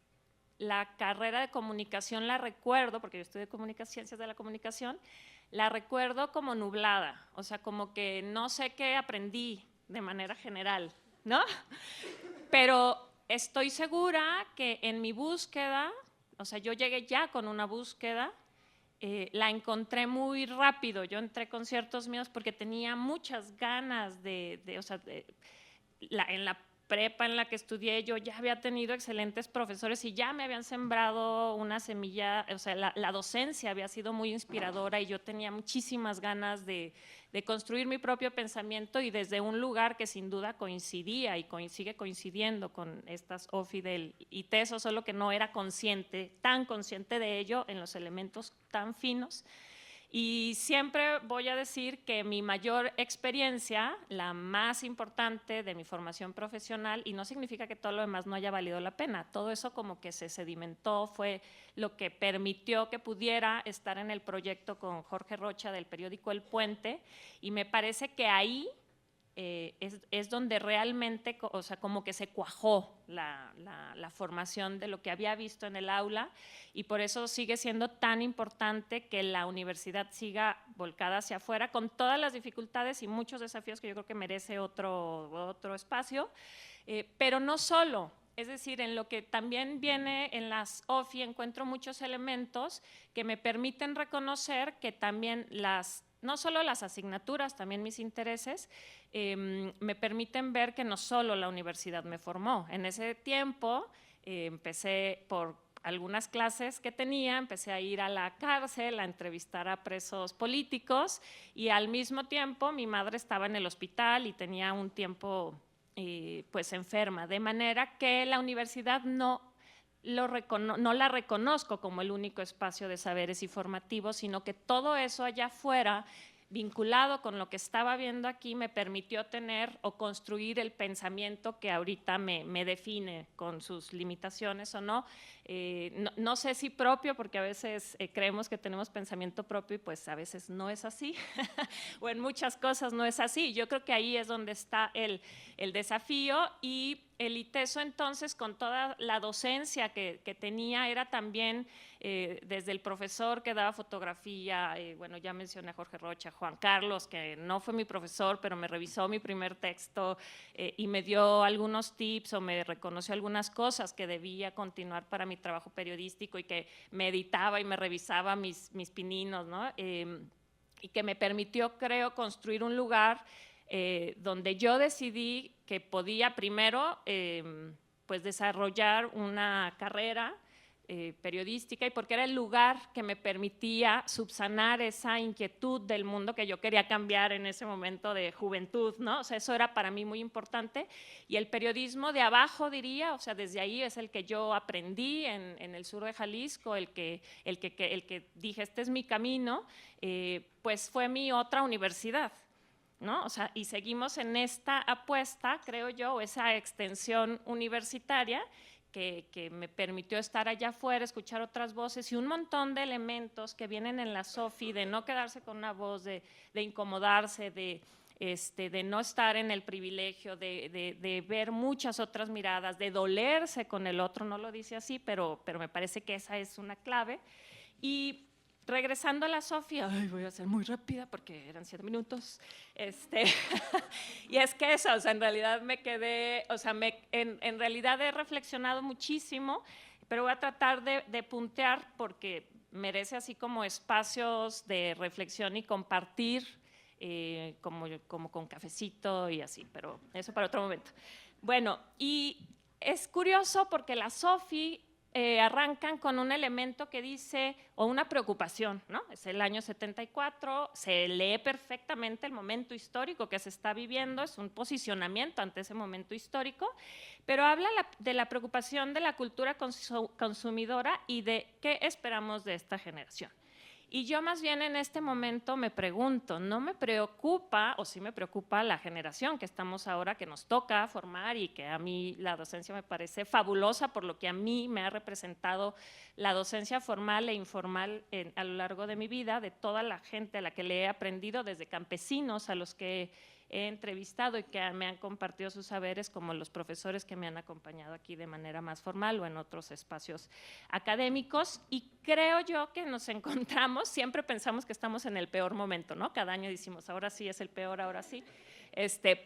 [SPEAKER 2] la carrera de comunicación la recuerdo, porque yo estudié ciencias de la comunicación, la recuerdo como nublada, o sea, como que no sé qué aprendí de manera general, ¿no? Pero estoy segura que en mi búsqueda, o sea, yo llegué ya con una búsqueda, la encontré muy rápido. Yo entré con ciertos miedos porque tenía muchas ganas o sea, en la prepa en la que estudié yo ya había tenido excelentes profesores y ya me habían sembrado una semilla, o sea, la docencia había sido muy inspiradora y yo tenía muchísimas ganas de construir mi propio pensamiento, y desde un lugar que sin duda coincidía y sigue coincidiendo con estas OFI del ITESO, solo que no era tan consciente de ello en los elementos tan finos. Y siempre voy a decir que mi mayor experiencia, la más importante de mi formación profesional, y no significa que todo lo demás no haya valido la pena, todo eso como que se sedimentó, fue lo que permitió que pudiera estar en el proyecto con Jorge Rocha del periódico El Puente, y me parece que ahí es donde realmente, o sea, como que se cuajó la formación de lo que había visto en el aula, y por eso sigue siendo tan importante que la universidad siga volcada hacia afuera, con todas las dificultades y muchos desafíos que yo creo que merece otro espacio, pero no solo. Es decir, en lo que también viene en las OFI encuentro muchos elementos que me permiten reconocer que también no solo las asignaturas, también mis intereses, me permiten ver que no solo la universidad me formó. En ese tiempo empecé por algunas clases que tenía, empecé a ir a la cárcel a entrevistar a presos políticos, y al mismo tiempo mi madre estaba en el hospital y tenía un tiempo pues enferma, de manera que la universidad no la reconozco como el único espacio de saberes y formativos, sino que todo eso allá afuera, vinculado con lo que estaba viendo aquí, me permitió tener o construir el pensamiento que ahorita me define, con sus limitaciones o no. No sé si propio, porque a veces creemos que tenemos pensamiento propio y pues a veces no es así, o en muchas cosas no es así. Yo creo que ahí es donde está el desafío, y el ITESO entonces, con toda la docencia que tenía, era también desde el profesor que daba fotografía, bueno, ya mencioné a Jorge Rocha, Juan Carlos, que no fue mi profesor, pero me revisó mi primer texto y me dio algunos tips o me reconoció algunas cosas que debía continuar para mi trabajo periodístico, y que me editaba y me revisaba mis pininos, ¿no? Y que me permitió, creo, construir un lugar donde yo decidí que podía primero pues desarrollar una carrera periodística, y porque era el lugar que me permitía subsanar esa inquietud del mundo que yo quería cambiar en ese momento de juventud, ¿no? O sea, eso era para mí muy importante, y el periodismo de abajo, diría, o sea, desde ahí es el que yo aprendí en el sur de Jalisco, el que dije, este es mi camino, pues fue mi otra universidad, ¿no? O sea, y seguimos en esta apuesta, creo yo, esa extensión universitaria que me permitió estar allá afuera, escuchar otras voces y un montón de elementos que vienen en la SOFI, de no quedarse con una voz, de incomodarse, de no estar en el privilegio, de ver muchas otras miradas, de dolerse con el otro, no lo dice así, pero me parece que esa es una clave. Y regresando a la SOFI, voy a ser muy rápida porque eran 7 minutos, y es que eso, o sea, en realidad me quedé, o sea, en realidad he reflexionado muchísimo, pero voy a tratar de puntear porque merece así como espacios de reflexión y compartir, como con cafecito y así, pero eso para otro momento. Bueno, y es curioso porque la SOFI arrancan con un elemento que dice, o una preocupación, ¿no? Es el año 74, se lee perfectamente el momento histórico que se está viviendo, es un posicionamiento ante ese momento histórico, pero habla de la preocupación de la cultura consumidora y de qué esperamos de esta generación. Y yo más bien en este momento me pregunto, ¿no me preocupa o sí me preocupa la generación que estamos ahora, que nos toca formar y que a mí la docencia me parece fabulosa por lo que a mí me ha representado la docencia formal e informal a lo largo de mi vida, de toda la gente a la que le he aprendido, desde campesinos a los que he entrevistado y que me han compartido sus saberes, como los profesores que me han acompañado aquí de manera más formal o en otros espacios académicos. Y creo yo que nos encontramos, siempre pensamos que estamos en el peor momento, ¿no? Cada año decimos, ahora sí es el peor, ahora sí.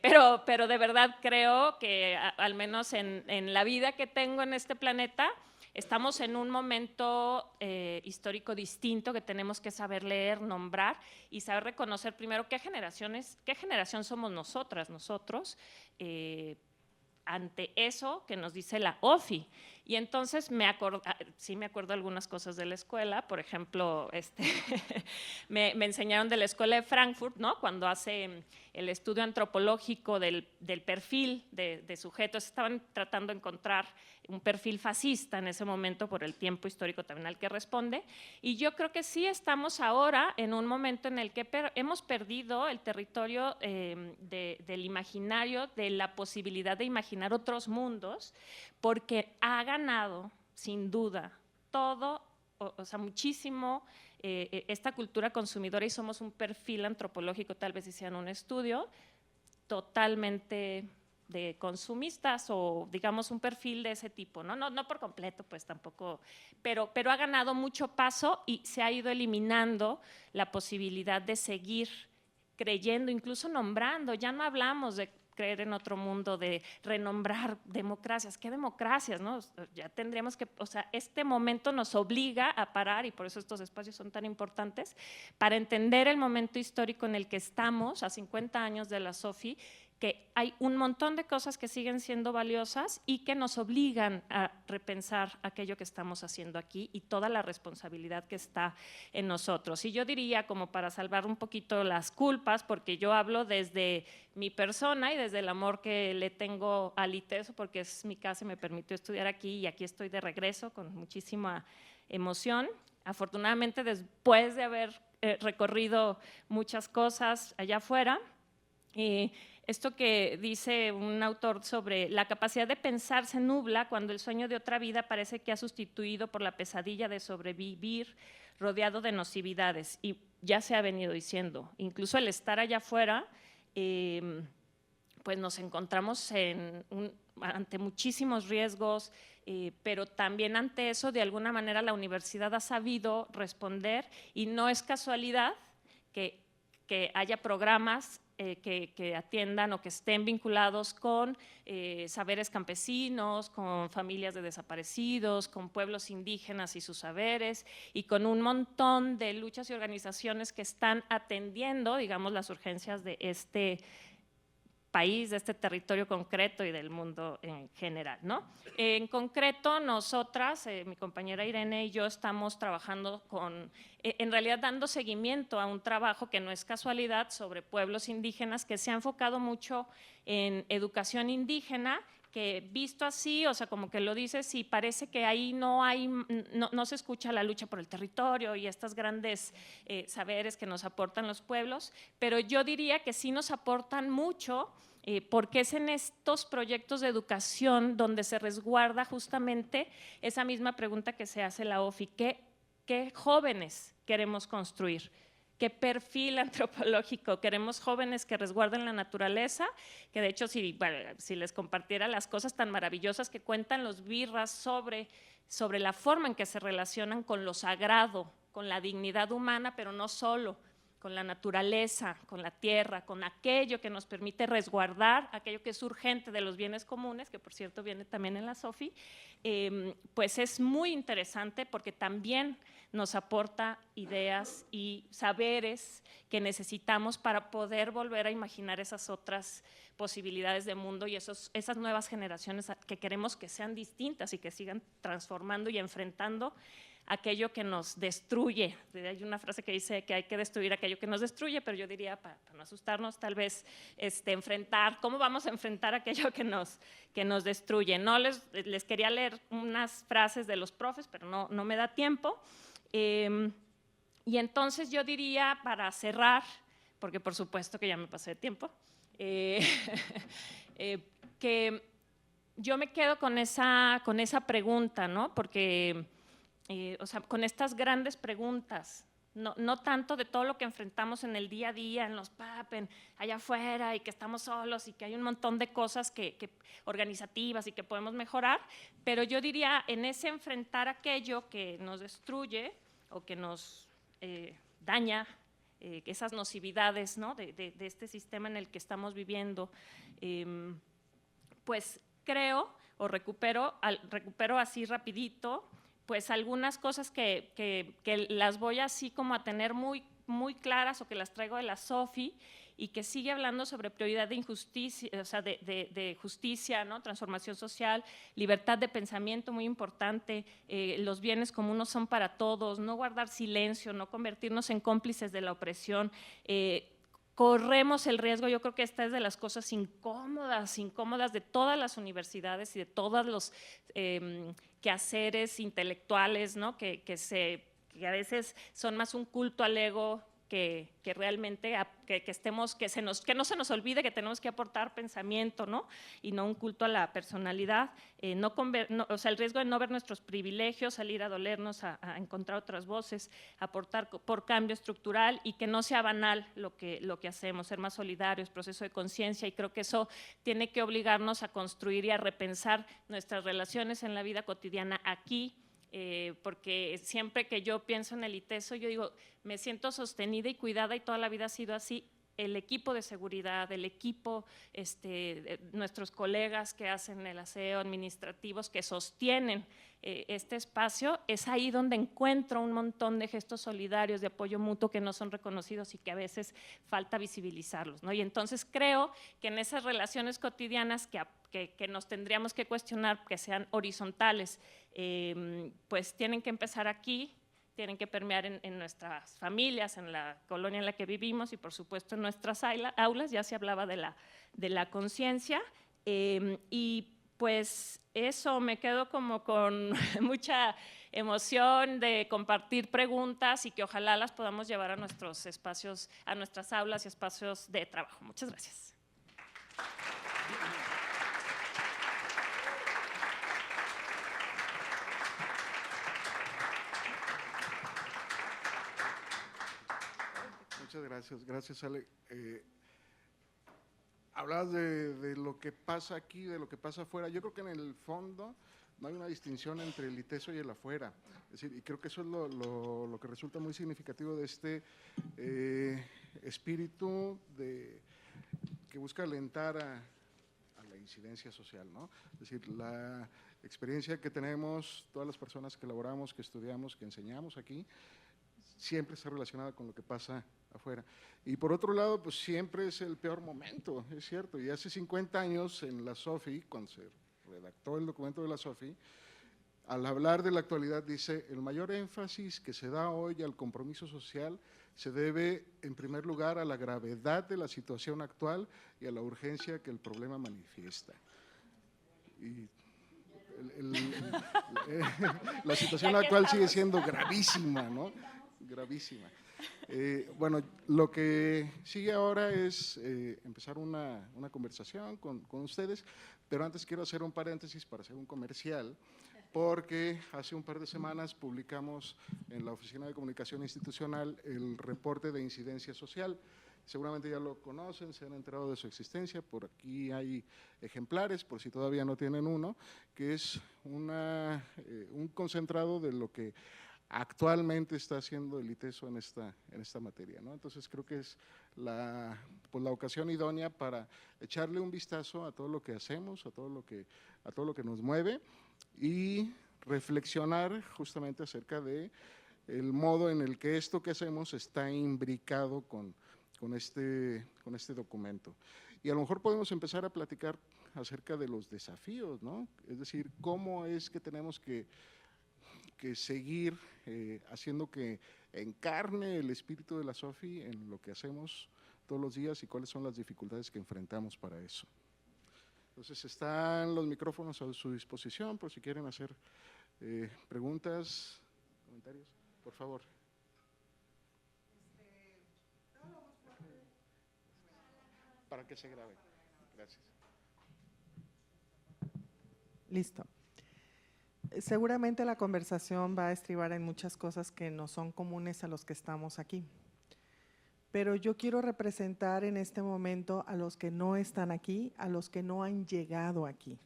[SPEAKER 2] Pero de verdad creo que al menos en la vida que tengo en este planeta, estamos en un momento histórico distinto que tenemos que saber leer, nombrar y saber reconocer primero qué generación somos nosotros, ante eso que nos dice la OFI. Y entonces sí me acuerdo algunas cosas de la escuela, por ejemplo, me enseñaron de la escuela de Frankfurt, ¿no? Cuando hace el estudio antropológico del perfil de sujetos, estaban tratando de encontrar un perfil fascista en ese momento por el tiempo histórico también al que responde, y yo creo que sí estamos ahora en un momento en el que hemos perdido el territorio del imaginario, de la posibilidad de imaginar otros mundos, porque ha ganado, sin duda, todo, o sea, muchísimo esta cultura consumidora y somos un perfil antropológico, tal vez hicieran un estudio, totalmente de consumistas o digamos un perfil de ese tipo, no por completo, pues tampoco, pero ha ganado mucho paso y se ha ido eliminando la posibilidad de seguir creyendo, incluso nombrando, ya no hablamos de creer en otro mundo, de renombrar democracias. ¿Qué democracias? ¿No? Ya tendríamos que, o sea, este momento nos obliga a parar y por eso estos espacios son tan importantes, para entender el momento histórico en el que estamos, a 50 años de la SOFI, que hay un montón de cosas que siguen siendo valiosas y que nos obligan a repensar aquello que estamos haciendo aquí y toda la responsabilidad que está en nosotros. Y yo diría, como para salvar un poquito las culpas, porque yo hablo desde mi persona y desde el amor que le tengo al ITESO, porque es mi casa y me permitió estudiar aquí y aquí estoy de regreso con muchísima emoción. Afortunadamente, después de haber recorrido muchas cosas allá afuera, esto que dice un autor sobre la capacidad de pensar se nubla cuando el sueño de otra vida parece que ha sustituido por la pesadilla de sobrevivir rodeado de nocividades. Y ya se ha venido diciendo, incluso el estar allá afuera, pues nos encontramos ante muchísimos riesgos, pero también ante eso, de alguna manera, la universidad ha sabido responder y no es casualidad que haya programas que atiendan o que estén vinculados con saberes campesinos, con familias de desaparecidos, con pueblos indígenas y sus saberes, y con un montón de luchas y organizaciones que están atendiendo, digamos, las urgencias de este país, de este territorio concreto y del mundo en general, ¿no? En concreto, nosotras, mi compañera Irene y yo estamos trabajando en realidad dando seguimiento a un trabajo que no es casualidad sobre pueblos indígenas que se ha enfocado mucho en educación indígena, que visto así, o sea, como que lo dices y parece que ahí no se escucha la lucha por el territorio y estos grandes saberes que nos aportan los pueblos, pero yo diría que sí nos aportan mucho porque es en estos proyectos de educación donde se resguarda justamente esa misma pregunta que se hace la OFI, ¿qué jóvenes queremos construir? ¿Qué perfil antropológico? Queremos jóvenes que resguarden la naturaleza, que de hecho si les compartiera las cosas tan maravillosas que cuentan los birras sobre la forma en que se relacionan con lo sagrado, con la dignidad humana, pero no solo, con la naturaleza, con la tierra, con aquello que nos permite resguardar, aquello que es urgente de los bienes comunes, que por cierto viene también en la SOFI, pues es muy interesante porque también nos aporta ideas y saberes que necesitamos para poder volver a imaginar esas otras posibilidades de mundo y esas nuevas generaciones que queremos que sean distintas y que sigan transformando y enfrentando aquello que nos destruye. Hay una frase que dice que hay que destruir aquello que nos destruye, pero yo diría, para no asustarnos, tal vez enfrentar, ¿cómo vamos a enfrentar aquello que nos destruye? No les quería leer unas frases de los profes, pero no me da tiempo. Y entonces yo diría, para cerrar, porque por supuesto que ya me pasé de tiempo, que yo me quedo con esa pregunta, ¿no? Porque o sea, con estas grandes preguntas, no tanto de todo lo que enfrentamos en el día a día, en los PAP, allá afuera, y que estamos solos, y que hay un montón de cosas organizativas y que podemos mejorar, pero yo diría en ese enfrentar aquello que nos destruye o que nos daña, esas nocividades, ¿no? de este sistema en el que estamos viviendo, pues creo, o recupero así rapidito, pues algunas cosas que las voy así como a tener muy, muy claras o que las traigo de la SOFI y que sigue hablando sobre prioridad de injusticia, o sea, de justicia, ¿no? Transformación social, libertad de pensamiento, muy importante, los bienes comunes son para todos, no guardar silencio, no convertirnos en cómplices de la opresión, corremos el riesgo, yo creo que esta es de las cosas incómodas de todas las universidades y de todos los quehaceres intelectuales, ¿no? que a veces son más un culto al ego que realmente que no se nos olvide que tenemos que aportar pensamiento, ¿no? Y no un culto a la personalidad, o sea, el riesgo de no ver nuestros privilegios, salir a dolernos, a encontrar otras voces, aportar por cambio estructural y que no sea banal lo que hacemos, ser más solidarios, proceso de conciencia, y creo que eso tiene que obligarnos a construir y a repensar nuestras relaciones en la vida cotidiana aquí, porque siempre que yo pienso en el ITESO, yo digo, me siento sostenida y cuidada y toda la vida ha sido así. El equipo de seguridad, el equipo, nuestros colegas que hacen el aseo, administrativos, que sostienen este espacio, es ahí donde encuentro un montón de gestos solidarios, de apoyo mutuo que no son reconocidos y que a veces falta visibilizarlos, ¿no? Y entonces creo que en esas relaciones cotidianas que nos tendríamos que cuestionar, que sean horizontales, pues tienen que empezar aquí, tienen que permear en nuestras familias, en la colonia en la que vivimos y por supuesto en nuestras aulas, ya se hablaba de la conciencia, y pues eso, me quedo como con mucha emoción de compartir preguntas y que ojalá las podamos llevar a nuestros espacios, a nuestras aulas y espacios de trabajo. Muchas gracias.
[SPEAKER 1] Muchas gracias Ale. Hablabas de lo que pasa aquí, de lo que pasa afuera. Yo creo que en el fondo no hay una distinción entre el ITESO y el afuera. Es decir, y creo que eso es lo que resulta muy significativo de este espíritu que busca alentar a la incidencia social, ¿no? Es decir, la experiencia que tenemos, todas las personas que elaboramos, que estudiamos, que enseñamos aquí, siempre está relacionada con lo que pasa afuera. Y por otro lado, pues siempre es el peor momento, es cierto. Y hace 50 años en la SOFI, cuando se redactó el documento de la SOFI, al hablar de la actualidad dice, el mayor énfasis que se da hoy al compromiso social se debe, en primer lugar, a la gravedad de la situación actual y a la urgencia que el problema manifiesta. Y la situación actual sigue siendo gravísima, ¿no? Gravísima. Bueno, lo que sigue ahora es empezar una conversación con ustedes, pero antes quiero hacer un paréntesis para hacer un comercial, porque hace un par de semanas publicamos en la Oficina de Comunicación Institucional el reporte de incidencia social. Seguramente ya lo conocen, se han enterado de su existencia, por aquí hay ejemplares, por si todavía no tienen uno, que es un concentrado de lo que actualmente está haciendo el ITESO en esta materia, ¿no? Entonces creo que es la ocasión idónea para echarle un vistazo a todo lo que hacemos, a todo lo que nos mueve y reflexionar justamente acerca de el modo en el que esto que hacemos está imbricado con este documento. Y a lo mejor podemos empezar a platicar acerca de los desafíos, ¿no? Es decir, cómo es que tenemos que seguir haciendo que encarne el espíritu de la SOFI en lo que hacemos todos los días y cuáles son las dificultades que enfrentamos para eso. Entonces, están los micrófonos a su disposición por si quieren hacer preguntas, comentarios, por favor. Para que se grabe. Gracias.
[SPEAKER 6] Listo. Seguramente la conversación va a estribar en muchas cosas que no son comunes a los que estamos aquí. Pero yo quiero representar en este momento a los que no están aquí, a los que no han llegado aquí.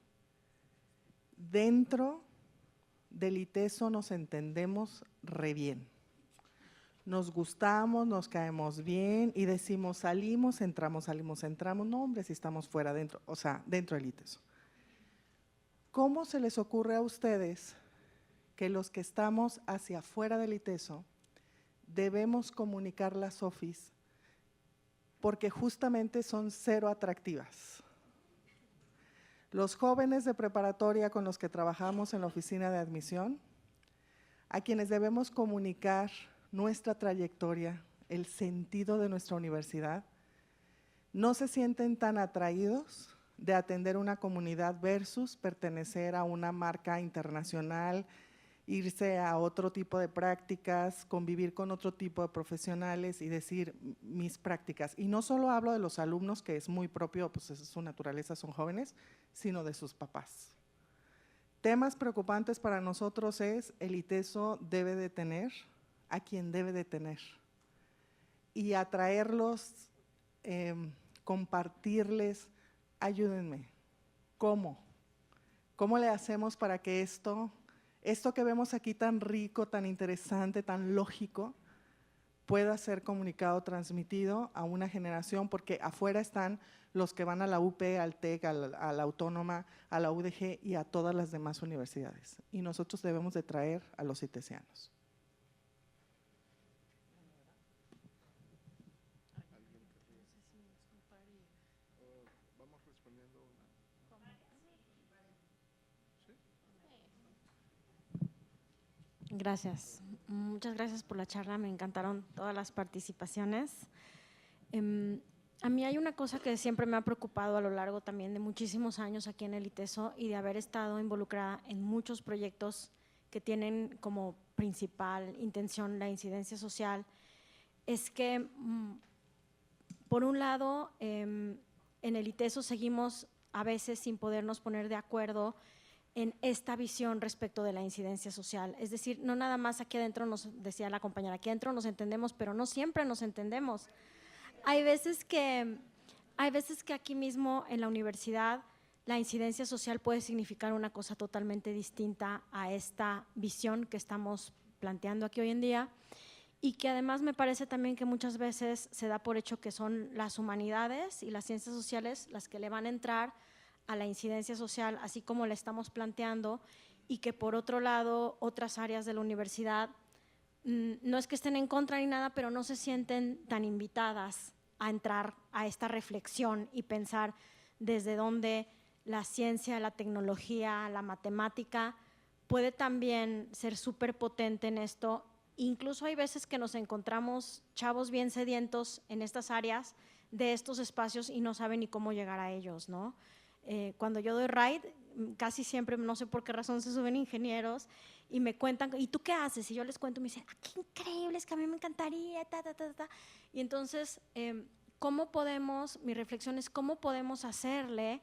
[SPEAKER 6] Dentro del ITESO nos entendemos re bien. Nos gustamos, nos caemos bien y decimos salimos, entramos, salimos, entramos. No, hombre, si estamos fuera, dentro, o sea, dentro del ITESO. ¿Cómo se les ocurre a ustedes que los que estamos hacia afuera del ITESO debemos comunicar las OFIs porque justamente son cero atractivas? Los jóvenes de preparatoria con los que trabajamos en la oficina de admisión, a quienes debemos comunicar nuestra trayectoria, el sentido de nuestra universidad, no se sienten tan atraídos de atender una comunidad versus pertenecer a una marca internacional, irse a otro tipo de prácticas, convivir con otro tipo de profesionales y decir mis prácticas. Y no solo hablo de los alumnos, que es muy propio, pues es su naturaleza, son jóvenes, sino de sus papás. Temas preocupantes para nosotros es el ITESO debe de tener a quien debe de tener y atraerlos, compartirles. Ayúdenme, ¿cómo? ¿Cómo le hacemos para que esto que vemos aquí tan rico, tan interesante, tan lógico, pueda ser comunicado, transmitido a una generación? Porque afuera están los que van a la UP, al TEC, a la Autónoma, a la UDG y a todas las demás universidades. Y nosotros debemos de traer a los itesianos.
[SPEAKER 7] Gracias. Muchas gracias por la charla, me encantaron todas las participaciones. A mí hay una cosa que siempre me ha preocupado a lo largo también de muchísimos años aquí en el ITESO y de haber estado involucrada en muchos proyectos que tienen como principal intención la incidencia social, es que, por un lado, en el ITESO seguimos a veces sin podernos poner de acuerdo en esta visión respecto de la incidencia social. Es decir, no nada más aquí adentro, nos decía la compañera, aquí adentro nos entendemos, pero no siempre nos entendemos. Hay veces que aquí mismo en la universidad la incidencia social puede significar una cosa totalmente distinta a esta visión que estamos planteando aquí hoy en día, y que además me parece también que muchas veces se da por hecho que son las humanidades y las ciencias sociales las que le van a entrar a la incidencia social, así como la estamos planteando, y que por otro lado otras áreas de la universidad no es que estén en contra ni nada, pero no se sienten tan invitadas a entrar a esta reflexión y pensar desde dónde la ciencia, la tecnología, la matemática puede también ser súper potente en esto. Incluso hay veces que nos encontramos chavos bien sedientos en estas áreas de estos espacios y no saben ni cómo llegar a ellos, ¿no? Cuando yo doy RIDE, casi siempre, no sé por qué razón, se suben ingenieros y me cuentan, ¿y tú qué haces? Y yo les cuento y me dicen, qué increíble, es que a mí me encantaría, ta, ta, ta, ta. Y entonces, ¿cómo podemos, mi reflexión es, cómo podemos hacerle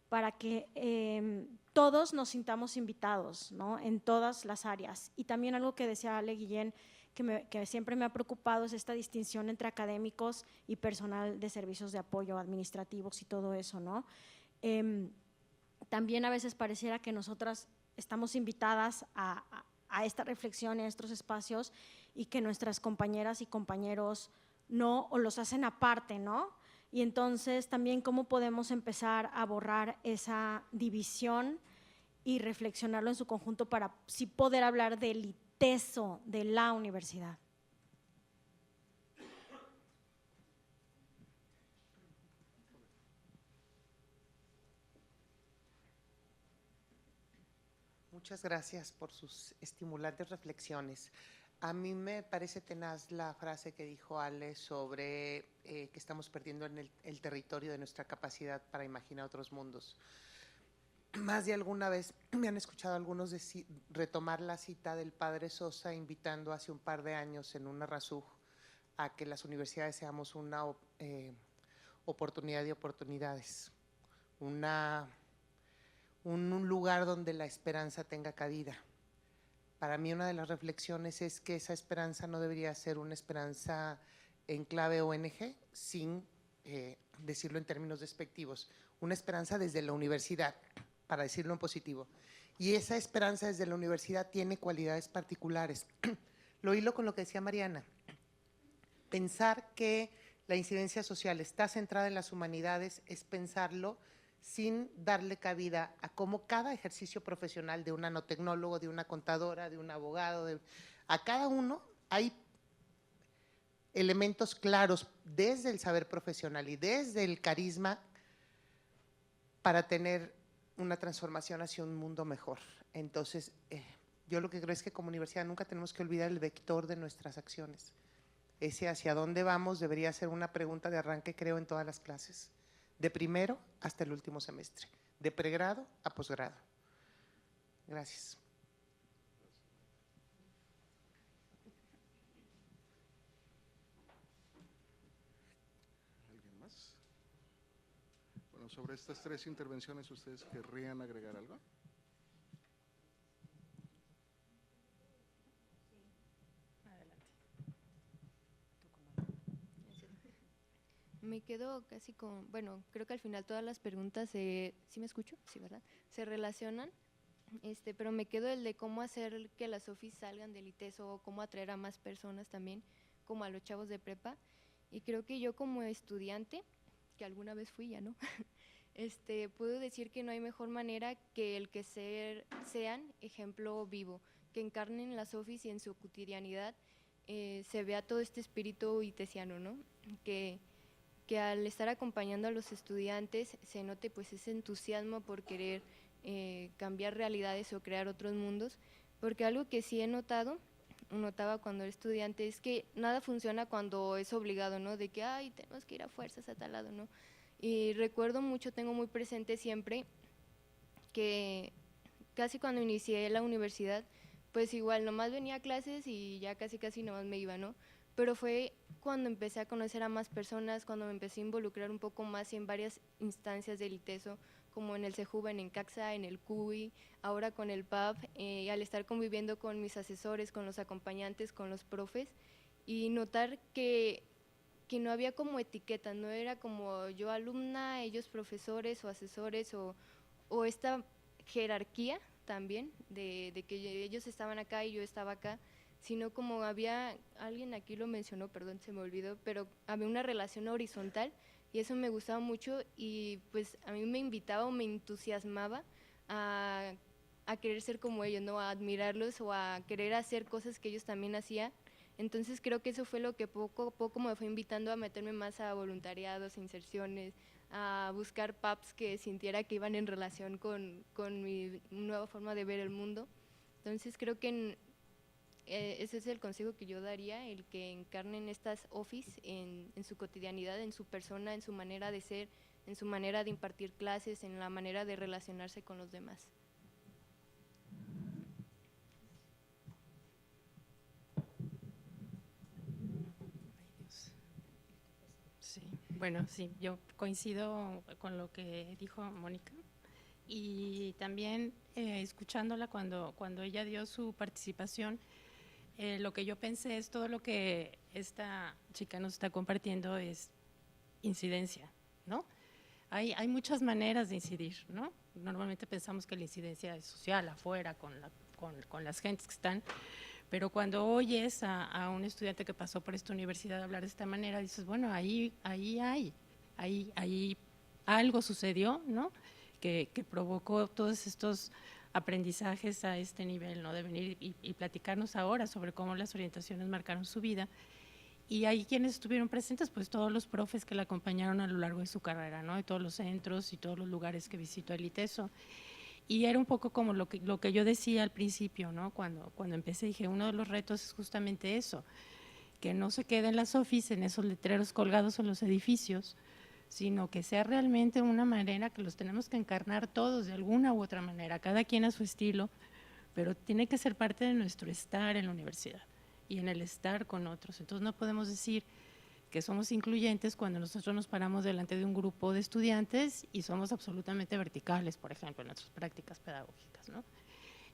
[SPEAKER 7] para que todos nos sintamos invitados, ¿no? En todas las áreas? Y también algo que decía Ale Guillén, que siempre me ha preocupado, es esta distinción entre académicos y personal de servicios de apoyo administrativos y todo eso, ¿no? También a veces pareciera que nosotras estamos invitadas a esta reflexión, a estos espacios, y que nuestras compañeras y compañeros no, o los hacen aparte, ¿no? Y entonces también cómo podemos empezar a borrar esa división y reflexionarlo en su conjunto para sí poder hablar del ITESO de la universidad.
[SPEAKER 8] Muchas gracias por sus estimulantes reflexiones. A mí me parece tenaz la frase que dijo Ale sobre que estamos perdiendo en el territorio de nuestra capacidad para imaginar otros mundos. Más de alguna vez me han escuchado algunos retomar la cita del padre Sosa invitando hace un par de años en una RASUG a que las universidades seamos una oportunidad de oportunidades, un lugar donde la esperanza tenga cabida. Para mí una de las reflexiones es que esa esperanza no debería ser una esperanza en clave ONG, sin decirlo en términos despectivos, una esperanza desde la universidad, para decirlo en positivo. Y esa esperanza desde la universidad tiene cualidades particulares. Lo hilo con lo que decía Mariana. Pensar que la incidencia social está centrada en las humanidades es pensarlo sin darle cabida a cómo cada ejercicio profesional de un nanotecnólogo, de una contadora, de un abogado, a cada uno hay elementos claros desde el saber profesional y desde el carisma para tener una transformación hacia un mundo mejor. Entonces, yo lo que creo es que como universidad nunca tenemos que olvidar el vector de nuestras acciones. Ese hacia dónde vamos debería ser una pregunta de arranque, creo, en todas las clases, de primero hasta el último semestre, de pregrado a posgrado. Gracias.
[SPEAKER 1] ¿Alguien más? Bueno, sobre estas tres intervenciones, ¿ustedes querrían agregar algo?
[SPEAKER 4] Me quedo casi con, bueno, creo que al final todas las preguntas, ¿sí me escucho? Sí, ¿verdad? Se relacionan, pero me quedo el de cómo hacer que las OFIs salgan del ITESO o cómo atraer a más personas también, como a los chavos de prepa. Y creo que yo como estudiante, que alguna vez fui, ya no, puedo decir que no hay mejor manera que el que sean ejemplo vivo, que encarnen las OFIs y en su cotidianidad se vea todo este espíritu itesiano, ¿no? Que al estar acompañando a los estudiantes se note pues ese entusiasmo por querer cambiar realidades o crear otros mundos, porque algo que sí notaba cuando era estudiante es que nada funciona cuando es obligado, ¿no? De que, ay, tenemos que ir a fuerzas a tal lado, ¿no? Y recuerdo mucho, tengo muy presente siempre que casi cuando inicié la universidad, pues igual nomás venía a clases y ya casi nomás me iba, ¿no? Pero fue cuando empecé a conocer a más personas, cuando me empecé a involucrar un poco más en varias instancias del ITESO, como en el CEJUVEN, en CAXA, en el CUI, ahora con el PAP, y al estar conviviendo con mis asesores, con los acompañantes, con los profes, y notar que no había como etiqueta, no era como yo alumna, ellos profesores o asesores, o esta jerarquía también, de que ellos estaban acá y yo estaba acá, sino como había, alguien aquí lo mencionó, perdón, se me olvidó, pero había una relación horizontal y eso me gustaba mucho y pues a mí me invitaba o me entusiasmaba a querer ser como ellos, ¿no? A admirarlos o a querer hacer cosas que ellos también hacían. Entonces creo que eso fue lo que poco a poco me fue invitando a meterme más a voluntariados, inserciones, a buscar PAPs que sintiera que iban en relación con mi nueva forma de ver el mundo. Entonces creo que ese es el consejo que yo daría, el que encarnen estas OFIs en su cotidianidad, en su persona, en su manera de ser, en su manera de impartir clases, en la manera de relacionarse con los demás.
[SPEAKER 3] Sí, bueno, sí, yo coincido con lo que dijo Mónica y también escuchándola cuando ella dio su participación, lo que yo pensé es todo lo que esta chica nos está compartiendo es incidencia, ¿no? Hay muchas maneras de incidir, ¿no? Normalmente pensamos que la incidencia es social, afuera, con las gentes que están, pero cuando oyes a un estudiante que pasó por esta universidad hablar de esta manera, dices, bueno, ahí algo sucedió, ¿no? Que provocó todos estos aprendizajes a este nivel, ¿no? De venir y platicarnos ahora sobre cómo las orientaciones marcaron su vida. Y ahí quienes estuvieron presentes, pues todos los profes que la acompañaron a lo largo de su carrera, ¿no? De todos los centros y todos los lugares que visitó el ITESO. Y era un poco como lo que yo decía al principio, ¿no? Cuando empecé dije, uno de los retos es justamente eso, que no se queden las office en esos letreros colgados en los edificios, sino que sea realmente una manera que los tenemos que encarnar todos de alguna u otra manera, cada quien a su estilo, pero tiene que ser parte de nuestro estar en la universidad y en el estar con otros. Entonces no podemos decir que somos incluyentes cuando nosotros nos paramos delante de un grupo de estudiantes y somos absolutamente verticales, por ejemplo, en nuestras prácticas pedagógicas, ¿no?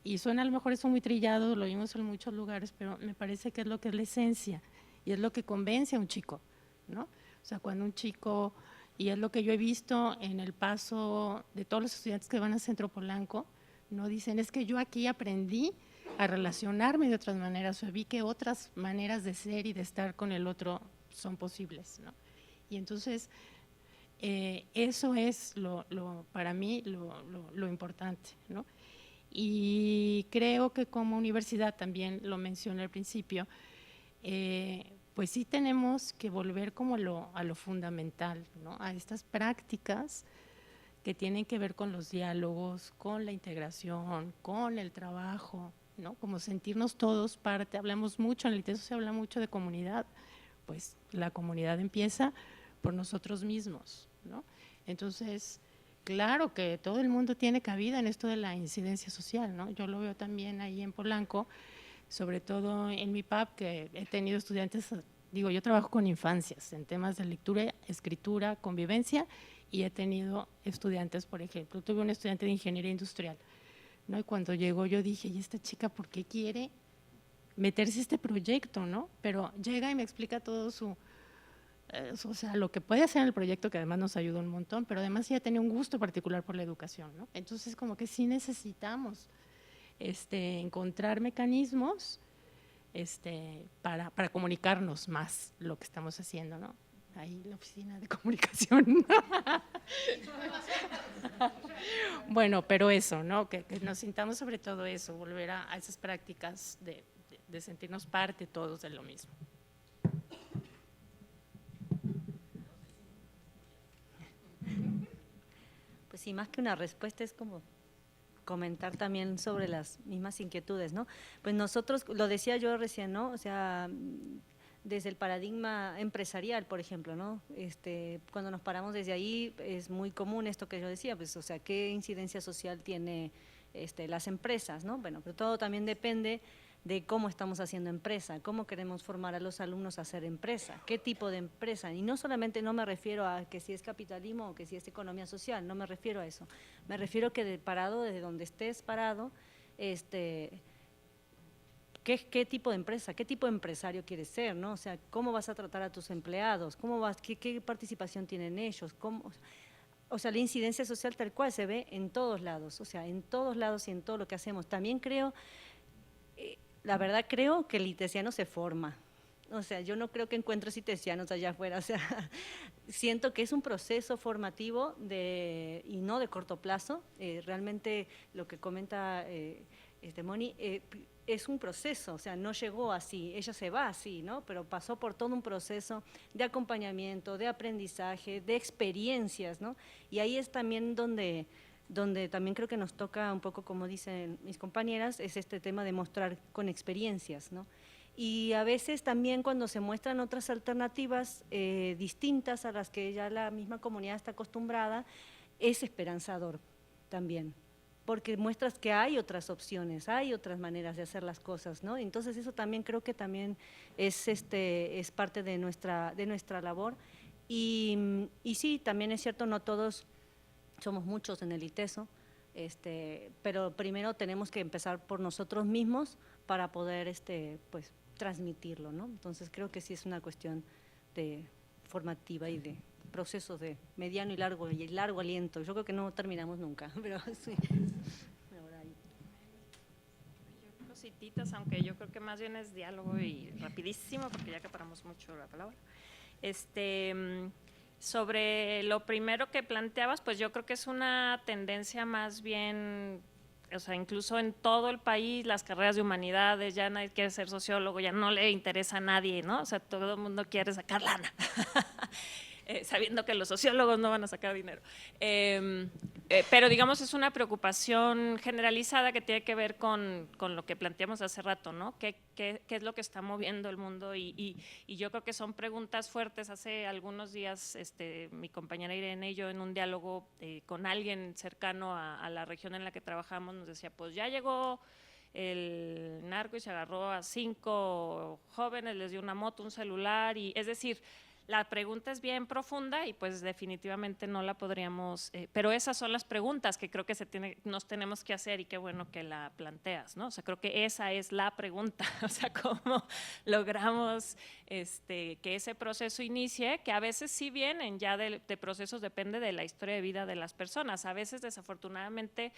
[SPEAKER 3] Y suena a lo mejor eso muy trillado, lo vimos en muchos lugares, pero me parece que es lo que es la esencia y es lo que convence a un chico, ¿no? O sea, cuando un chico, y es lo que yo he visto en el paso de todos los estudiantes que van a Centro Polanco, no dicen, es que yo aquí aprendí a relacionarme de otras maneras, o vi que otras maneras de ser y de estar con el otro son posibles, ¿no? Y entonces, eso es para mí lo importante, ¿no? Y creo que como universidad, también lo mencioné al principio, pues sí tenemos que volver como a lo fundamental, ¿no? A estas prácticas que tienen que ver con los diálogos, con la integración, con el trabajo, ¿no? Como sentirnos todos parte, hablamos mucho, en el ITESO se habla mucho de comunidad, pues la comunidad empieza por nosotros mismos, ¿no? Entonces, claro que todo el mundo tiene cabida en esto de la incidencia social, ¿no? Yo lo veo también ahí en Polanco, sobre todo en mi PAP, que he tenido estudiantes, digo, yo trabajo con infancias en temas de lectura, escritura, convivencia, y he tenido estudiantes, por ejemplo, tuve un estudiante de ingeniería industrial, ¿no? Y cuando llegó yo dije, ¿y esta chica por qué quiere meterse a este proyecto, ¿no? Pero llega y me explica todo o sea, lo que puede hacer en el proyecto, que además nos ayudó un montón, pero además ella tenía un gusto particular por la educación, ¿no? Entonces, como que sí necesitamos encontrar mecanismos para comunicarnos más lo que estamos haciendo, ¿no? Ahí la oficina de comunicación. Bueno, pero eso, ¿no? Que nos sintamos sobre todo eso, volver a esas prácticas de sentirnos parte todos de lo mismo.
[SPEAKER 5] Pues sí, más que una respuesta es como comentar también sobre las mismas inquietudes, ¿no? Pues nosotros, lo decía yo recién, ¿no? O sea, desde el paradigma empresarial, por ejemplo, ¿no? Cuando nos paramos desde ahí es muy común esto que yo decía, pues, o sea, ¿qué incidencia social tiene las empresas, ¿no? Bueno, pero todo también depende de cómo estamos haciendo empresa, cómo queremos formar a los alumnos a hacer empresa, qué tipo de empresa. Y no solamente, no me refiero a que si es capitalismo o que si es economía social, no me refiero a eso. Me refiero que desde donde estés parado, ¿qué tipo de empresa, qué tipo de empresario quieres ser, ¿no? O sea, ¿cómo vas a tratar a tus empleados? ¿Qué participación tienen ellos? O sea, la incidencia social tal cual se ve en todos lados, o sea, en todos lados y en todo lo que hacemos. También creo… La verdad creo que el itesiano se forma, o sea, yo no creo que encuentres itesianos allá afuera, o sea, siento que es un proceso formativo y no de corto plazo, realmente lo que comenta Moni, es un proceso, o sea, no llegó así, ella se va así, ¿no? Pero pasó por todo un proceso de acompañamiento, de aprendizaje, de experiencias, ¿no? Y ahí es también donde también creo que nos toca un poco, como dicen mis compañeras, es este tema de mostrar con experiencias, ¿no? Y a veces también cuando se muestran otras alternativas distintas a las que ya la misma comunidad está acostumbrada, es esperanzador también, porque muestras que hay otras opciones, hay otras maneras de hacer las cosas, ¿no? Entonces eso también creo que también es parte de nuestra labor. Y sí, también es cierto, no todos, somos muchos en el ITESO, pero primero tenemos que empezar por nosotros mismos para poder pues, transmitirlo, ¿no? Entonces creo que sí es una cuestión de formativa y de procesos de mediano y largo aliento. Yo creo que no terminamos nunca, pero sí.
[SPEAKER 2] Cosititas, aunque yo creo que más bien es diálogo y rapidísimo, porque ya acaparamos mucho la palabra. Sobre lo primero que planteabas, pues yo creo que es una tendencia más bien, o sea, incluso en todo el país, las carreras de humanidades, ya nadie quiere ser sociólogo, ya no le interesa a nadie, ¿no? O sea, todo el mundo quiere sacar lana, sabiendo que los sociólogos no van a sacar dinero. Pero digamos, es una preocupación generalizada que tiene que ver con lo que planteamos hace rato, ¿no? ¿Qué es lo que está moviendo el mundo? Y yo creo que son preguntas fuertes. Hace algunos días mi compañera Irene y yo en un diálogo con alguien cercano a la región en la que trabajamos nos decía, pues ya llegó el narco y se agarró a 5 jóvenes, les dio una moto, un celular, y es decir, la pregunta es bien profunda y pues definitivamente no la podríamos, pero esas son las preguntas que creo que nos tenemos que hacer y qué bueno que la planteas, ¿no? O sea, creo que esa es la pregunta, o sea, cómo logramos que ese proceso inicie, que a veces sí vienen ya de procesos, depende de la historia de vida de las personas, a veces desafortunadamente…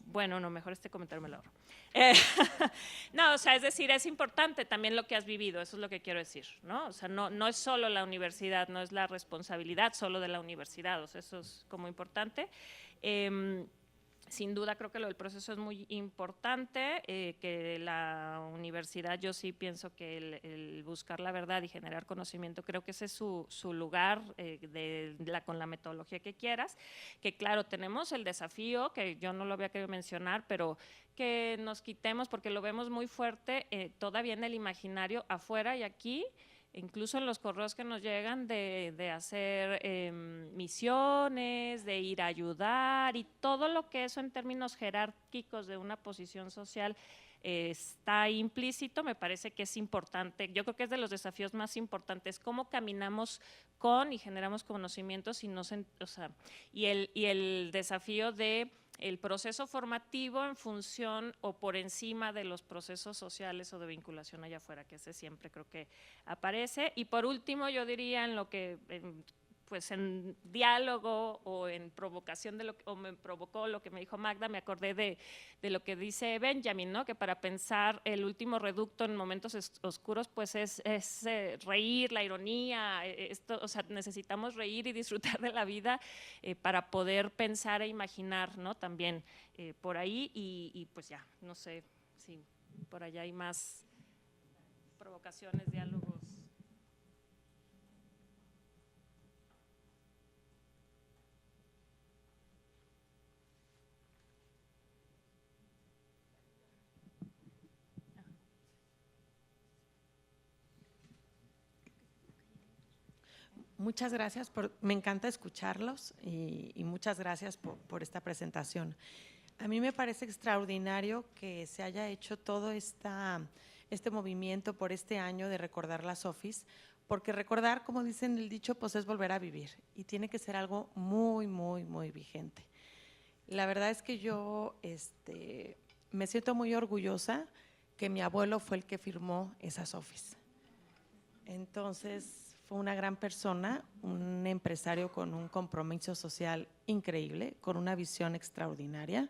[SPEAKER 2] bueno, no, mejor este comentario me lo ahorro. No, o sea, es decir, es importante también lo que has vivido, eso es lo que quiero decir, ¿no? O sea, no es solo la universidad, no es la responsabilidad solo de la universidad, o sea, eso es como importante. Sin duda creo que lo del proceso es muy importante, que la universidad, yo sí pienso que el buscar la verdad y generar conocimiento, creo que ese es su lugar con la metodología que quieras, que claro, tenemos el desafío, que yo no lo había querido mencionar, pero que nos quitemos, porque lo vemos muy fuerte todavía en el imaginario afuera y aquí, incluso en los correos que nos llegan de hacer misiones, de ir a ayudar y todo lo que eso en términos jerárquicos de una posición social está implícito, me parece que es importante. Yo creo que es de los desafíos más importantes, cómo caminamos con y generamos conocimientos y, y el desafío de el proceso formativo en función o por encima de los procesos sociales o de vinculación allá afuera, que ese siempre creo que aparece. Y por último, yo diría en lo que, pues en diálogo o en provocación o me provocó lo que me dijo Magda, me acordé de lo que dice Benjamin, ¿no? Que para pensar el último reducto en momentos oscuros, pues es reír, la ironía, o sea, necesitamos reír y disfrutar de la vida para poder pensar e imaginar, ¿no? También por ahí y pues ya, no sé si por allá hay más provocaciones, diálogos.
[SPEAKER 9] Muchas gracias, me encanta escucharlos y muchas gracias por esta presentación. A mí me parece extraordinario que se haya hecho todo este movimiento por este año de recordar las OFIs, porque recordar, como dicen el dicho, pues es volver a vivir y tiene que ser algo muy, muy, muy vigente. La verdad es que yo me siento muy orgullosa que mi abuelo fue el que firmó esas OFIs. Entonces, fue una gran persona, un empresario con un compromiso social increíble, con una visión extraordinaria,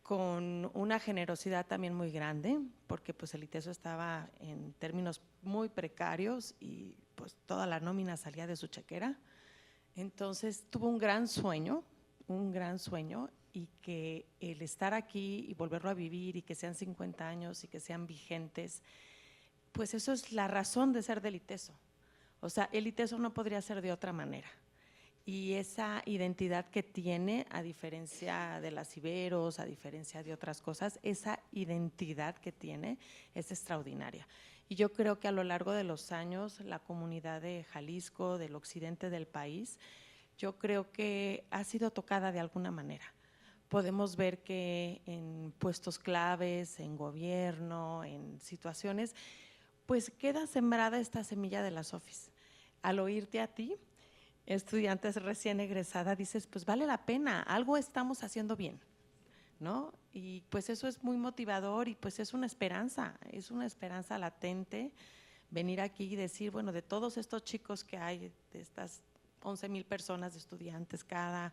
[SPEAKER 9] con una generosidad también muy grande, porque pues el ITESO estaba en términos muy precarios y pues toda la nómina salía de su chequera. Entonces tuvo un gran sueño y que el estar aquí y volverlo a vivir y que sean 50 años y que sean vigentes, pues eso es la razón de ser del ITESO. O sea, el ITESO no podría ser de otra manera. y esa identidad que tiene, a diferencia de las Iberos, a diferencia de otras cosas, esa identidad que tiene es extraordinaria. Y yo creo que a lo largo de los años, la comunidad de Jalisco, del occidente del país, yo creo que ha sido tocada de alguna manera. Podemos ver que en puestos claves, en gobierno, en situaciones, pues queda sembrada esta semilla de las SOFIs. Al oírte a ti, estudiantes recién egresada, dices, pues vale la pena, algo estamos haciendo bien, ¿no? Y pues eso es muy motivador y pues es una esperanza latente venir aquí y decir, bueno, de todos estos chicos que hay, de estas 11,000 personas de estudiantes cada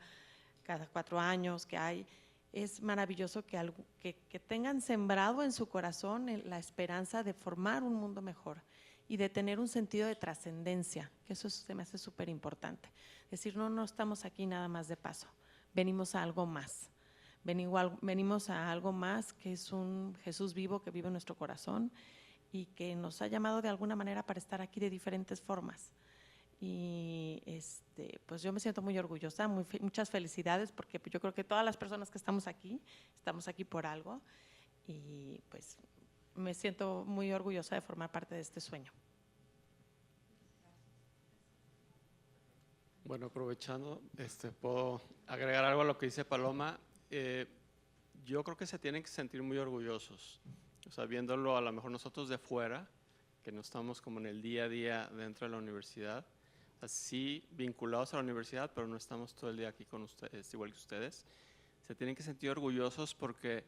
[SPEAKER 9] 4 años que hay, es maravilloso que tengan sembrado en su corazón la esperanza de formar un mundo mejor y de tener un sentido de trascendencia, que eso se me hace súper importante. Decir, no estamos aquí nada más de paso, venimos a algo más. Venimos a algo más que es un Jesús vivo que vive en nuestro corazón y que nos ha llamado de alguna manera para estar aquí de diferentes formas. Y pues yo me siento muy orgullosa, muchas felicidades, porque yo creo que todas las personas que estamos aquí por algo y pues me siento muy orgullosa de formar parte de este sueño.
[SPEAKER 10] Bueno, aprovechando, puedo agregar algo a lo que dice Paloma. Yo creo que se tienen que sentir muy orgullosos, o sea, viéndolo a lo mejor nosotros de fuera, que no estamos como en el día a día dentro de la universidad, así vinculados a la universidad, pero no estamos todo el día aquí con ustedes, igual que ustedes. Se tienen que sentir orgullosos porque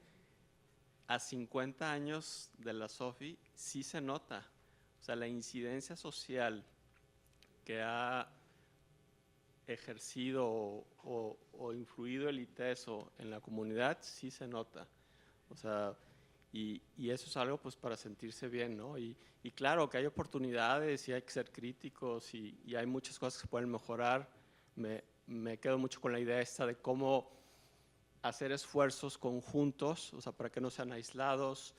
[SPEAKER 10] a 50 años de la SOFI sí se nota, o sea, la incidencia social que ha ejercido o influido el ITESO en la comunidad sí se nota, o sea, y eso es algo pues para sentirse bien, ¿no? Y claro que hay oportunidades y hay que ser críticos y hay muchas cosas que se pueden mejorar. Me quedo mucho con la idea esta de cómo hacer esfuerzos conjuntos, o sea, para que no sean aislados,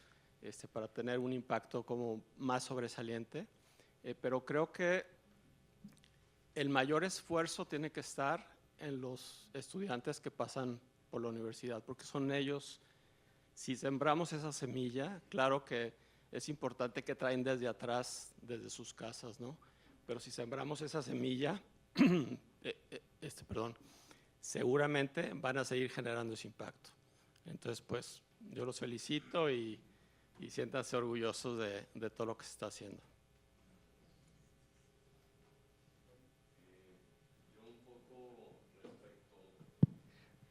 [SPEAKER 10] para tener un impacto como más sobresaliente, pero creo que el mayor esfuerzo tiene que estar en los estudiantes que pasan por la universidad, porque son ellos, si sembramos esa semilla, claro que es importante que traen desde atrás, desde sus casas, ¿no? Pero si sembramos esa semilla, seguramente van a seguir generando ese impacto. Entonces, pues, yo los felicito y siéntanse orgullosos de todo lo que se está haciendo.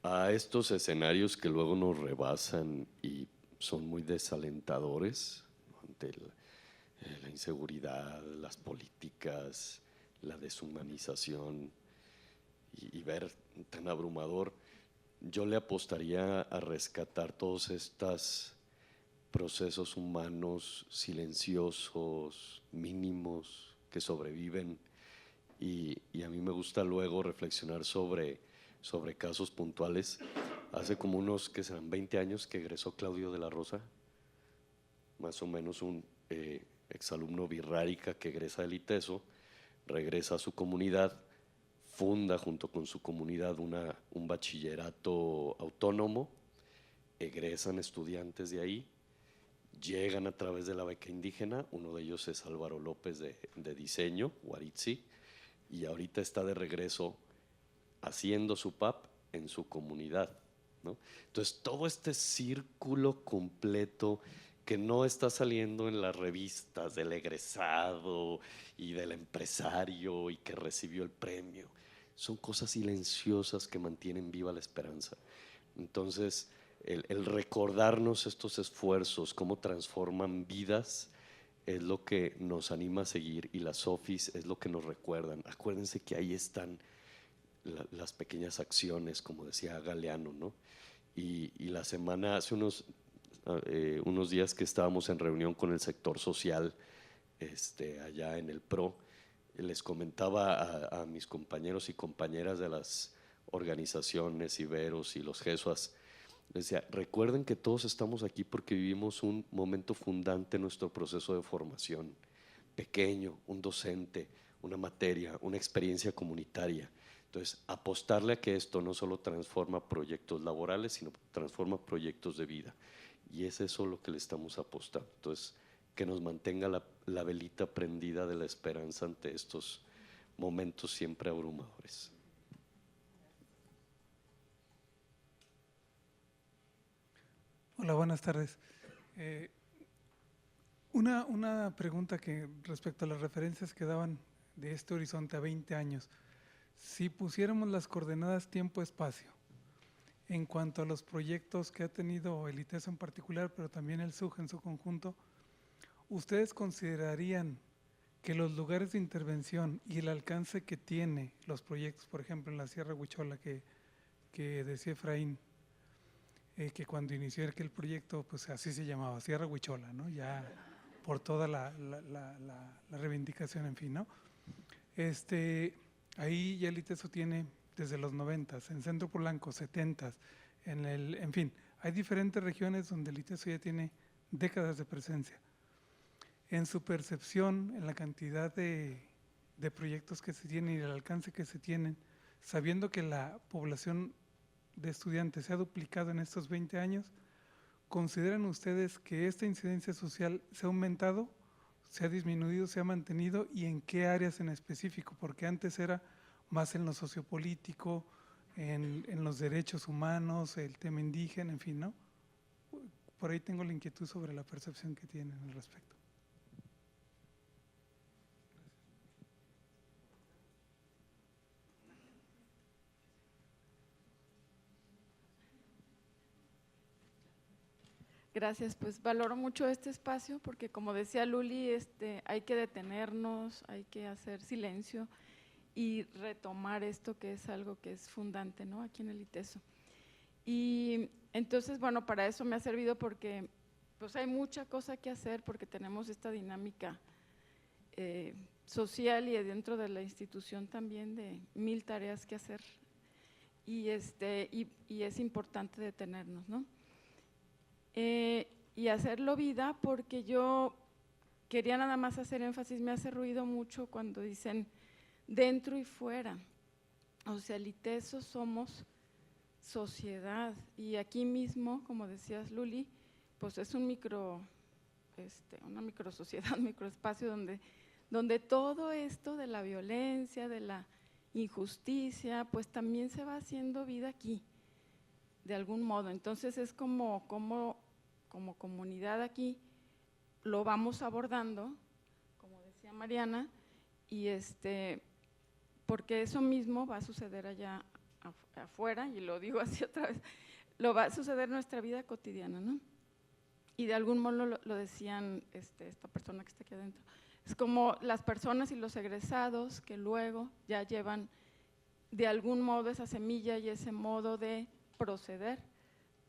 [SPEAKER 11] A estos escenarios que luego nos rebasan y son muy desalentadores ante la inseguridad, las políticas, la deshumanización y ver tan abrumador, yo le apostaría a rescatar todos estos procesos humanos silenciosos, mínimos, que sobreviven y a mí me gusta luego reflexionar sobre casos puntuales. Hace como unos, que serán 20 años que egresó Claudio de la Rosa, más o menos un exalumno Virrárica que egresa del ITESO, regresa a su comunidad, funda junto con su comunidad un bachillerato autónomo, egresan estudiantes de ahí, llegan a través de la beca indígena, uno de ellos es Álvaro López de diseño, Huaritzi, y ahorita está de regreso haciendo su PAP en su comunidad, ¿no? Entonces, todo este círculo completo que no está saliendo en las revistas del egresado y del empresario y que recibió el premio, son cosas silenciosas que mantienen viva la esperanza. Entonces, el recordarnos estos esfuerzos, cómo transforman vidas, es lo que nos anima a seguir, y las SOFIs es lo que nos recuerdan. Acuérdense que ahí están las pequeñas acciones, como decía Galeano, ¿no? Y la semana, hace unos días que estábamos en reunión con el sector social allá en el PRO, les comentaba a mis compañeros y compañeras de las organizaciones Iberos y los GESUAS, les decía, recuerden que todos estamos aquí porque vivimos un momento fundante en nuestro proceso de formación, pequeño, un docente, una materia, una experiencia comunitaria. Entonces, apostarle a que esto no solo transforma proyectos laborales, sino transforma proyectos de vida. Y es eso lo que le estamos apostando. Entonces, que nos mantenga la velita prendida de la esperanza ante estos momentos siempre abrumadores.
[SPEAKER 12] Hola, buenas tardes. Una pregunta que respecto a las referencias que daban de este horizonte a 20 años. Si pusiéramos las coordenadas tiempo-espacio, en cuanto a los proyectos que ha tenido el ITESO en particular, pero también el SUG en su conjunto, ¿ustedes considerarían que los lugares de intervención y el alcance que tiene los proyectos, por ejemplo, en la Sierra Huichola, que decía Efraín, que cuando inició aquel proyecto, pues así se llamaba, Sierra Huichola, ¿no? Ya por toda la reivindicación, en fin, ¿no? Ahí ya el ITESO tiene desde los 90s, en Centro Polanco, 70s, en fin, hay diferentes regiones donde el ITESO ya tiene décadas de presencia. En su percepción, en la cantidad de proyectos que se tienen y el alcance que se tienen, sabiendo que la población de estudiantes se ha duplicado en estos 20 años, ¿consideran ustedes que esta incidencia social se ha aumentado, se ha disminuido, se ha mantenido y en qué áreas en específico? Porque antes era más en lo sociopolítico, en los derechos humanos, el tema indígena, en fin, ¿no? Por ahí tengo la inquietud sobre la percepción que tienen al respecto.
[SPEAKER 13] Gracias, pues valoro mucho este espacio porque como decía Luli, hay que detenernos, hay que hacer silencio y retomar esto que es algo que es fundante, ¿no? Aquí en el ITESO. Y entonces, bueno, para eso me ha servido porque pues hay mucha cosa que hacer porque tenemos esta dinámica social y dentro de la institución también de 1000 tareas que hacer y es importante detenernos, ¿no? Y hacerlo vida porque yo quería nada más hacer énfasis, me hace ruido mucho cuando dicen dentro y fuera, o sea, el ITESO somos sociedad y aquí mismo, como decías Luli, pues es una microsociedad, un microespacio donde todo esto de la violencia, de la injusticia, pues también se va haciendo vida aquí, de algún modo. Entonces es como comunidad aquí lo vamos abordando, como decía Mariana, y porque eso mismo va a suceder allá afuera, y lo digo así otra vez, lo va a suceder en nuestra vida cotidiana, ¿no? Y de algún modo lo decían esta persona que está aquí adentro, es como las personas y los egresados que luego ya llevan de algún modo esa semilla y ese modo de proceder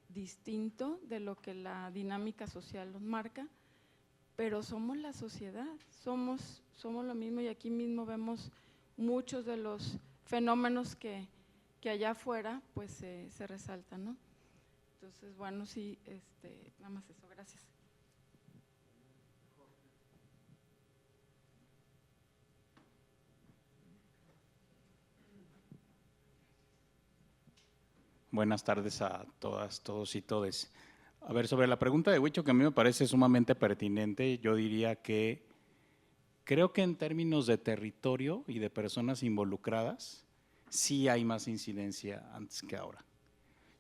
[SPEAKER 13] distinto de lo que la dinámica social nos marca, pero somos la sociedad, somos lo mismo y aquí mismo vemos muchos de los fenómenos que allá afuera pues se resaltan, ¿no? Entonces, bueno, sí, nada más eso, gracias.
[SPEAKER 14] Buenas tardes a todas, todos y todes. A ver, sobre la pregunta de Huicho, que a mí me parece sumamente pertinente, yo diría que creo que en términos de territorio y de personas involucradas, sí hay más incidencia antes que ahora.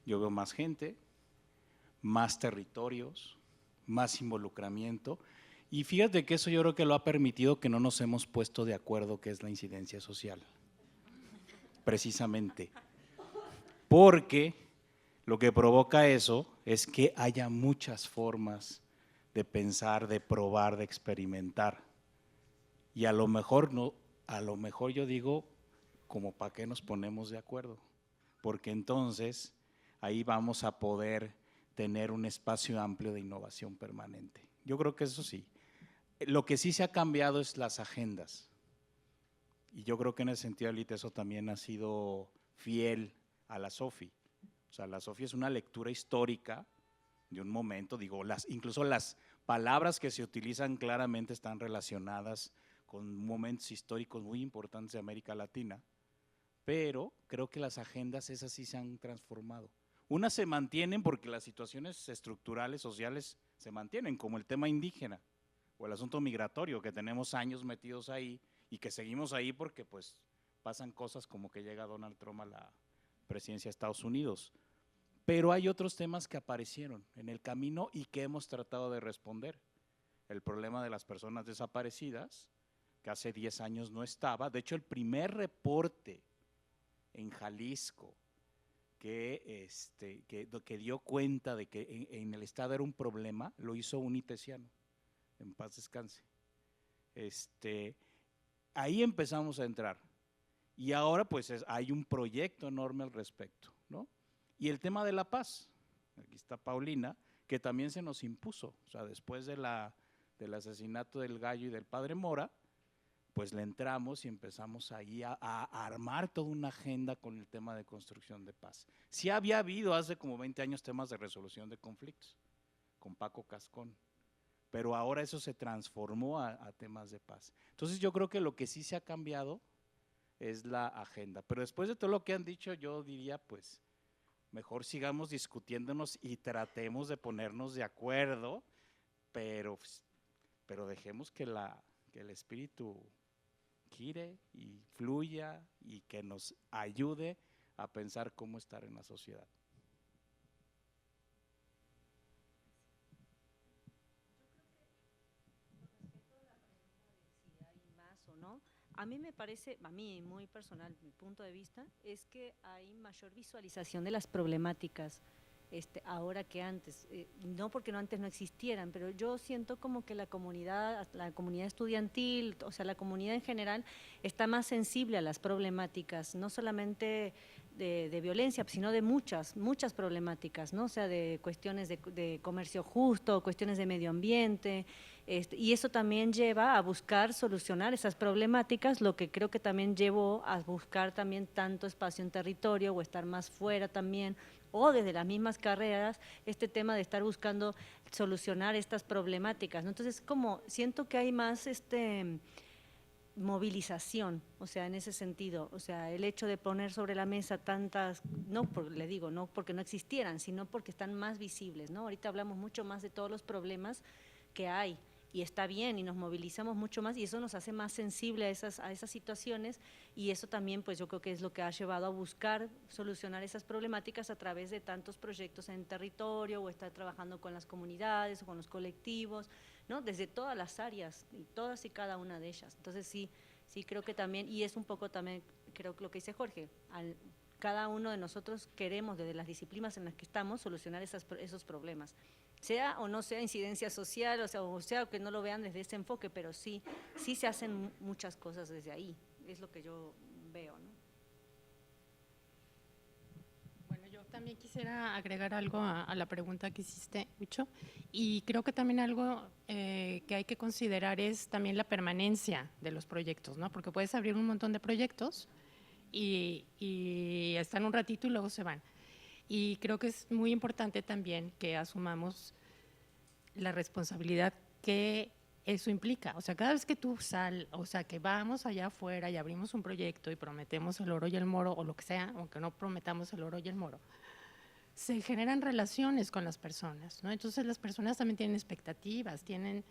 [SPEAKER 14] Yo veo más gente, más territorios, más involucramiento, y fíjate que eso yo creo que lo ha permitido que no nos hemos puesto de acuerdo qué es la incidencia social, precisamente. Porque lo que provoca eso es que haya muchas formas de pensar, de probar, de experimentar. Y a lo mejor yo digo, como para qué nos ponemos de acuerdo, porque entonces ahí vamos a poder tener un espacio amplio de innovación permanente. Yo creo que eso sí. Lo que sí se ha cambiado es las agendas. Y yo creo que en ese sentido el ITESO también ha sido fiel a la SOFI. O sea, la SOFI es una lectura histórica de un momento, digo, incluso las palabras que se utilizan claramente están relacionadas con momentos históricos muy importantes de América Latina, pero creo que las agendas esas sí se han transformado. Unas se mantienen porque las situaciones estructurales, sociales, se mantienen, como el tema indígena o el asunto migratorio, que tenemos años metidos ahí y que seguimos ahí porque pues pasan cosas como que llega Donald Trump a la presidencia de Estados Unidos. Pero hay otros temas que aparecieron en el camino y que hemos tratado de responder. El problema de las personas desaparecidas, que hace 10 años no estaba. De hecho, el primer reporte en Jalisco que dio cuenta de que en el estado era un problema, lo hizo un itesiano, en paz descanse. Ahí empezamos a entrar y ahora pues hay un proyecto enorme al respecto, ¿no? Y el tema de la paz, aquí está Paulina, que también se nos impuso, o sea, después del asesinato del Gallo y del padre Mora, pues le entramos y empezamos ahí a armar toda una agenda con el tema de construcción de paz. Sí había habido hace como 20 años temas de resolución de conflictos, con Paco Cascón, pero ahora eso se transformó a temas de paz. Entonces yo creo que lo que sí se ha cambiado es la agenda, pero después de todo lo que han dicho, yo diría pues mejor sigamos discutiéndonos y tratemos de ponernos de acuerdo, pero dejemos que el espíritu gire y fluya y que nos ayude a pensar cómo estar en la sociedad.
[SPEAKER 5] ¿O no? A mí me parece, a mí muy personal, mi punto de vista, es que hay mayor visualización de las problemáticas ahora que antes, no porque antes no existieran, pero yo siento como que la comunidad estudiantil, o sea, la comunidad en general está más sensible a las problemáticas, no solamente de violencia, sino de muchas problemáticas, ¿no? O sea, de cuestiones de comercio justo, cuestiones de medio ambiente, y eso también lleva a buscar solucionar esas problemáticas, lo que creo que también llevó a buscar también tanto espacio en territorio o estar más fuera también, o desde las mismas carreras, este tema de estar buscando solucionar estas problemáticas, ¿no? Entonces, como siento que hay más movilización, o sea, en ese sentido, o sea, el hecho de poner sobre la mesa tantas, no porque no existieran, sino porque están más visibles, ¿no? Ahorita hablamos mucho más de todos los problemas que hay, y está bien, y nos movilizamos mucho más, y eso nos hace más sensible a esas situaciones, y eso también, pues yo creo que es lo que ha llevado a buscar solucionar esas problemáticas a través de tantos proyectos en territorio, o estar trabajando con las comunidades, o con los colectivos, ¿no? Desde todas las áreas, y todas y cada una de ellas. Entonces sí creo que también, y es un poco también, creo que lo que dice Jorge, cada uno de nosotros queremos, desde las disciplinas en las que estamos, solucionar esos problemas. Sea o no sea incidencia social, o sea que no lo vean desde ese enfoque, pero sí se hacen muchas cosas desde ahí, es lo que yo veo, ¿no?
[SPEAKER 3] Bueno, yo también quisiera agregar algo a la pregunta que hiciste, Huicho, y creo que también algo que hay que considerar es también la permanencia de los proyectos, ¿no? Porque puedes abrir un montón de proyectos y están un ratito y luego se van. Y creo que es muy importante también que asumamos la responsabilidad que eso implica. O sea, cada vez que que vamos allá afuera y abrimos un proyecto y prometemos el oro y el moro, o lo que sea, aunque no prometamos el oro y el moro, se generan relaciones con las personas, ¿no? Entonces las personas también tienen expectativas, tienen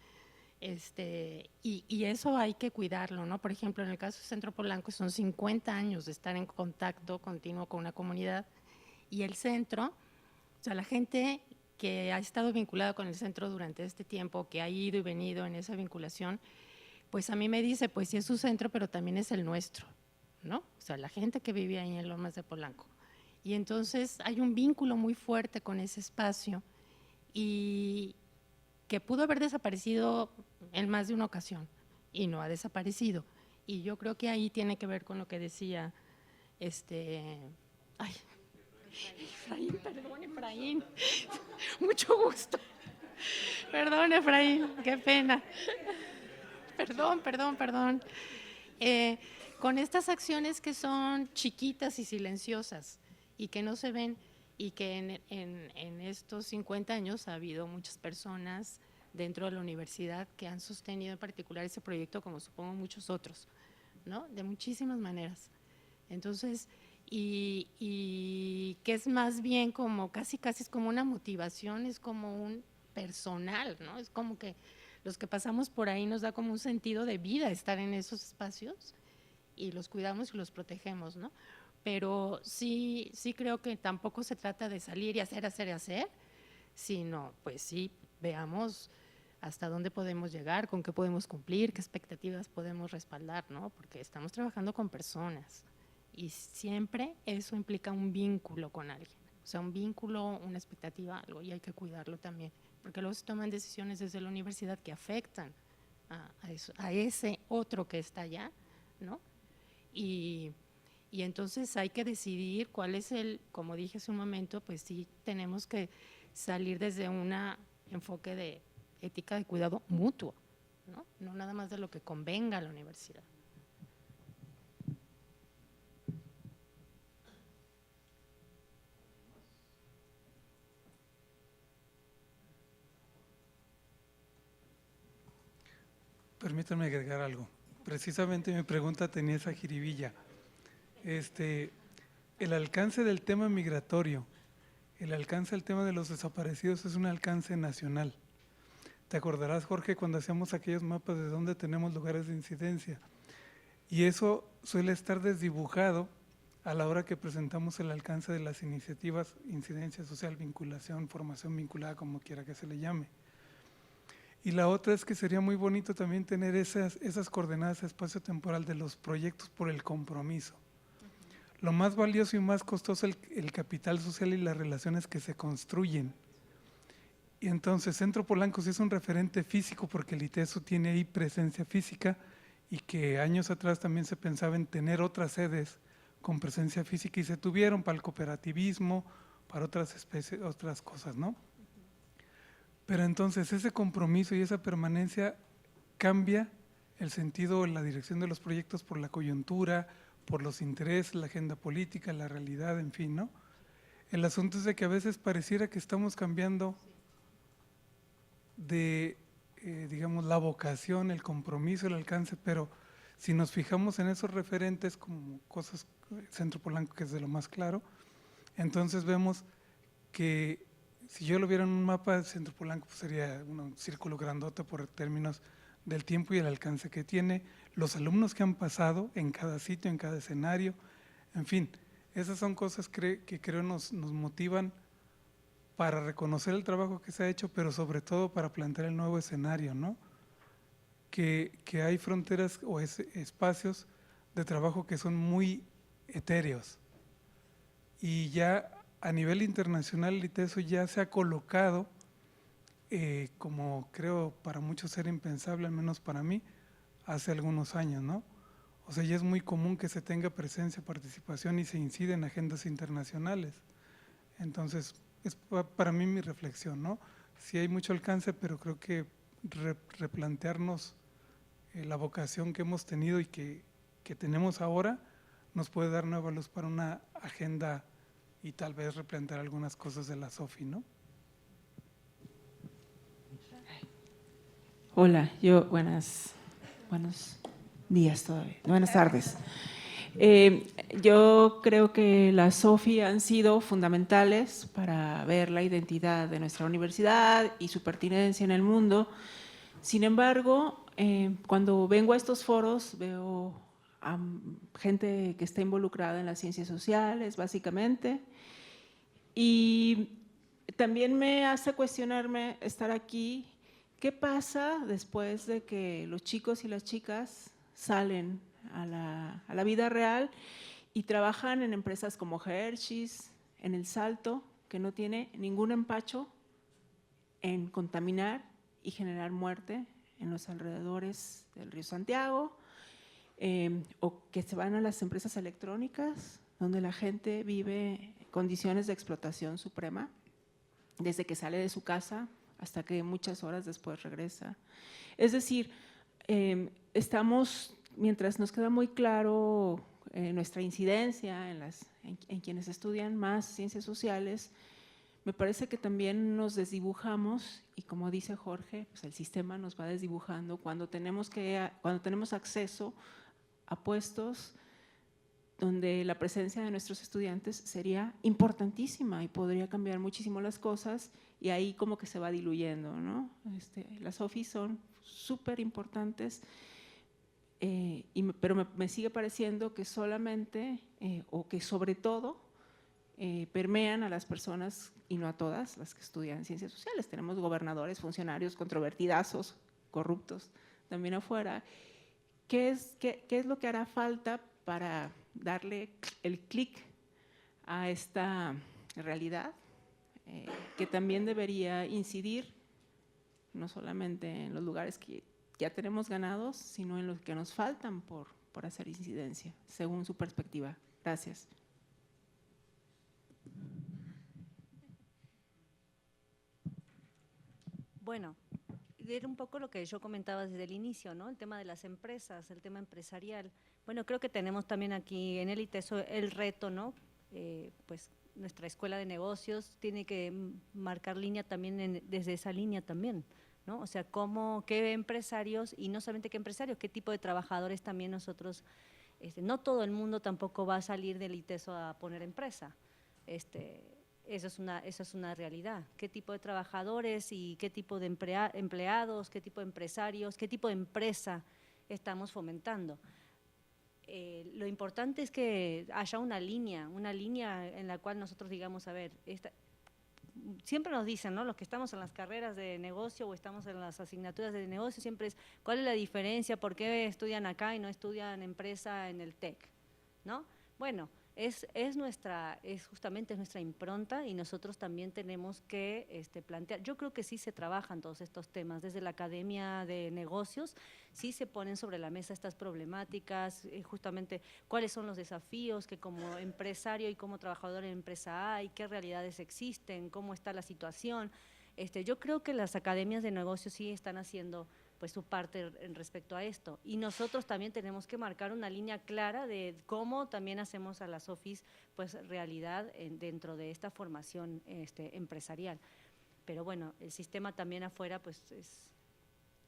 [SPEAKER 3] y eso hay que cuidarlo, ¿no? Por ejemplo, en el caso de Centro Polanco son 50 años de estar en contacto continuo con una comunidad. Y el centro, o sea, la gente que ha estado vinculada con el centro durante este tiempo, que ha ido y venido en esa vinculación, pues a mí me dice, pues sí es su centro, pero también es el nuestro, ¿no? O sea, la gente que vive ahí en Lomas de Polanco. Y entonces hay un vínculo muy fuerte con ese espacio y que pudo haber desaparecido en más de una ocasión y no ha desaparecido. Y yo creo que ahí tiene que ver con lo que decía Efraín, mucho gusto. Perdón, Efraín, qué pena. Perdón. Con estas acciones que son chiquitas y silenciosas y que no se ven, y que en estos 50 años ha habido muchas personas dentro de la universidad que han sostenido en particular ese proyecto, como supongo muchos otros, ¿no? De muchísimas maneras. Entonces, y que es más bien como casi es como una motivación, es como un personal, ¿no? Es como que los que pasamos por ahí nos da como un sentido de vida estar en esos espacios y los cuidamos y los protegemos, ¿no? Pero sí creo que tampoco se trata de salir y hacer, sino pues sí, veamos hasta dónde podemos llegar, con qué podemos cumplir, qué expectativas podemos respaldar, ¿no? Porque estamos trabajando con personas y siempre eso implica un vínculo con alguien, o sea, un vínculo, una expectativa, algo, y hay que cuidarlo también, porque luego se toman decisiones desde la universidad que afectan a ese otro que está allá, ¿no? Y entonces hay que decidir cuál es como dije hace un momento, pues sí tenemos que salir desde un enfoque de ética de cuidado mutuo, ¿no? No nada más de lo que convenga a la universidad.
[SPEAKER 12] Permítanme agregar algo. Precisamente mi pregunta tenía esa jiribilla. El alcance del tema migratorio, el alcance del tema de los desaparecidos es un alcance nacional. Te acordarás, Jorge, cuando hacíamos aquellos mapas de dónde tenemos lugares de incidencia. Y eso suele estar desdibujado a la hora que presentamos el alcance de las iniciativas, incidencia social, vinculación, formación vinculada, como quiera que se le llame. Y la otra es que sería muy bonito también tener esas coordenadas espacio-temporal de los proyectos por el compromiso. Lo más valioso y más costoso es el capital social y las relaciones que se construyen. Y entonces Centro Polanco sí es un referente físico porque el ITESO tiene ahí presencia física y que años atrás también se pensaba en tener otras sedes con presencia física y se tuvieron para el cooperativismo, para otras especies, otras cosas, ¿no? Pero entonces ese compromiso y esa permanencia cambia el sentido, la dirección de los proyectos por la coyuntura, por los intereses, la agenda política, la realidad, en fin, ¿no? El asunto es de que a veces pareciera que estamos cambiando de, digamos, la vocación, el compromiso, el alcance, pero si nos fijamos en esos referentes como cosas, Centro Polanco, que es de lo más claro, entonces vemos que si yo lo viera en un mapa, el Centro Polanco pues sería un círculo grandote por términos del tiempo y el alcance que tiene, los alumnos que han pasado en cada sitio, en cada escenario, en fin, esas son cosas que creo nos motivan para reconocer el trabajo que se ha hecho, pero sobre todo para plantear el nuevo escenario, ¿no? Que hay fronteras o espacios de trabajo que son muy etéreos y ya a nivel internacional el ITESO ya se ha colocado como creo para muchos era impensable, al menos para mí, hace algunos años, ¿no? O sea, ya es muy común que se tenga presencia, participación y se incide en agendas internacionales. Entonces, es para mí mi reflexión, ¿no? Sí hay mucho alcance, pero creo que replantearnos la vocación que hemos tenido y que tenemos ahora nos puede dar nueva luz para una agenda y tal vez replantear algunas cosas de la SOFI, ¿no?
[SPEAKER 15] Hola, buenos días todavía, buenas tardes. Yo creo que las SOFI han sido fundamentales para ver la identidad de nuestra universidad y su pertinencia en el mundo. Sin embargo, cuando vengo a estos foros veo a gente que está involucrada en las ciencias sociales, básicamente, y también me hace cuestionarme estar aquí. ¿Qué pasa después de que los chicos y las chicas salen a la vida real y trabajan en empresas como Hershey's, en El Salto, que no tiene ningún empacho en contaminar y generar muerte en los alrededores del río Santiago, o que se van a las empresas electrónicas, donde la gente vive condiciones de explotación suprema, desde que sale de su casa hasta que muchas horas después regresa? Es decir, mientras nos queda muy claro nuestra incidencia en quienes estudian más ciencias sociales, me parece que también nos desdibujamos y, como dice Jorge, pues el sistema nos va desdibujando cuando tenemos acceso a puestos donde la presencia de nuestros estudiantes sería importantísima y podría cambiar muchísimo las cosas, y ahí como que se va diluyendo, ¿no? Las OFIs son súper importantes, pero me sigue pareciendo que solamente, o que sobre todo, permean a las personas y no a todas las que estudian ciencias sociales. Tenemos gobernadores, funcionarios controvertidazos, corruptos también afuera. ¿Qué es lo que hará falta para darle el clic a esta realidad, que también debería incidir no solamente en los lugares que ya tenemos ganados, sino en los que nos faltan por hacer incidencia, según su perspectiva? Gracias.
[SPEAKER 5] Bueno, era un poco lo que yo comentaba desde el inicio, ¿no? El tema de las empresas, el tema empresarial. Bueno, creo que tenemos también aquí en el ITESO el reto, ¿no? Pues nuestra escuela de negocios tiene que marcar línea también desde esa línea también, ¿no? O sea, qué empresarios, y no solamente qué empresarios, qué tipo de trabajadores también nosotros, no todo el mundo tampoco va a salir del ITESO a poner empresa. Eso es una realidad. ¿Qué tipo de trabajadores y qué tipo de empleados, qué tipo de empresarios, qué tipo de empresa estamos fomentando? Lo importante es que haya una línea en la cual nosotros digamos, a ver, siempre nos dicen, ¿no? Los que estamos en las carreras de negocio o estamos en las asignaturas de negocio, siempre es, ¿cuál es la diferencia? ¿Por qué estudian acá y no estudian empresa en el TEC? ¿No? Bueno, es justamente nuestra impronta, y nosotros también tenemos que plantear. Yo creo que sí se trabajan todos estos temas, desde la Academia de Negocios, sí se ponen sobre la mesa estas problemáticas, justamente cuáles son los desafíos que como empresario y como trabajador en empresa hay, qué realidades existen, cómo está la situación. Yo creo que las academias de negocios sí están haciendo pues su parte respecto a esto, y nosotros también tenemos que marcar una línea clara de cómo también hacemos a las OFIs pues realidad dentro de esta formación empresarial. Pero bueno, el sistema también afuera pues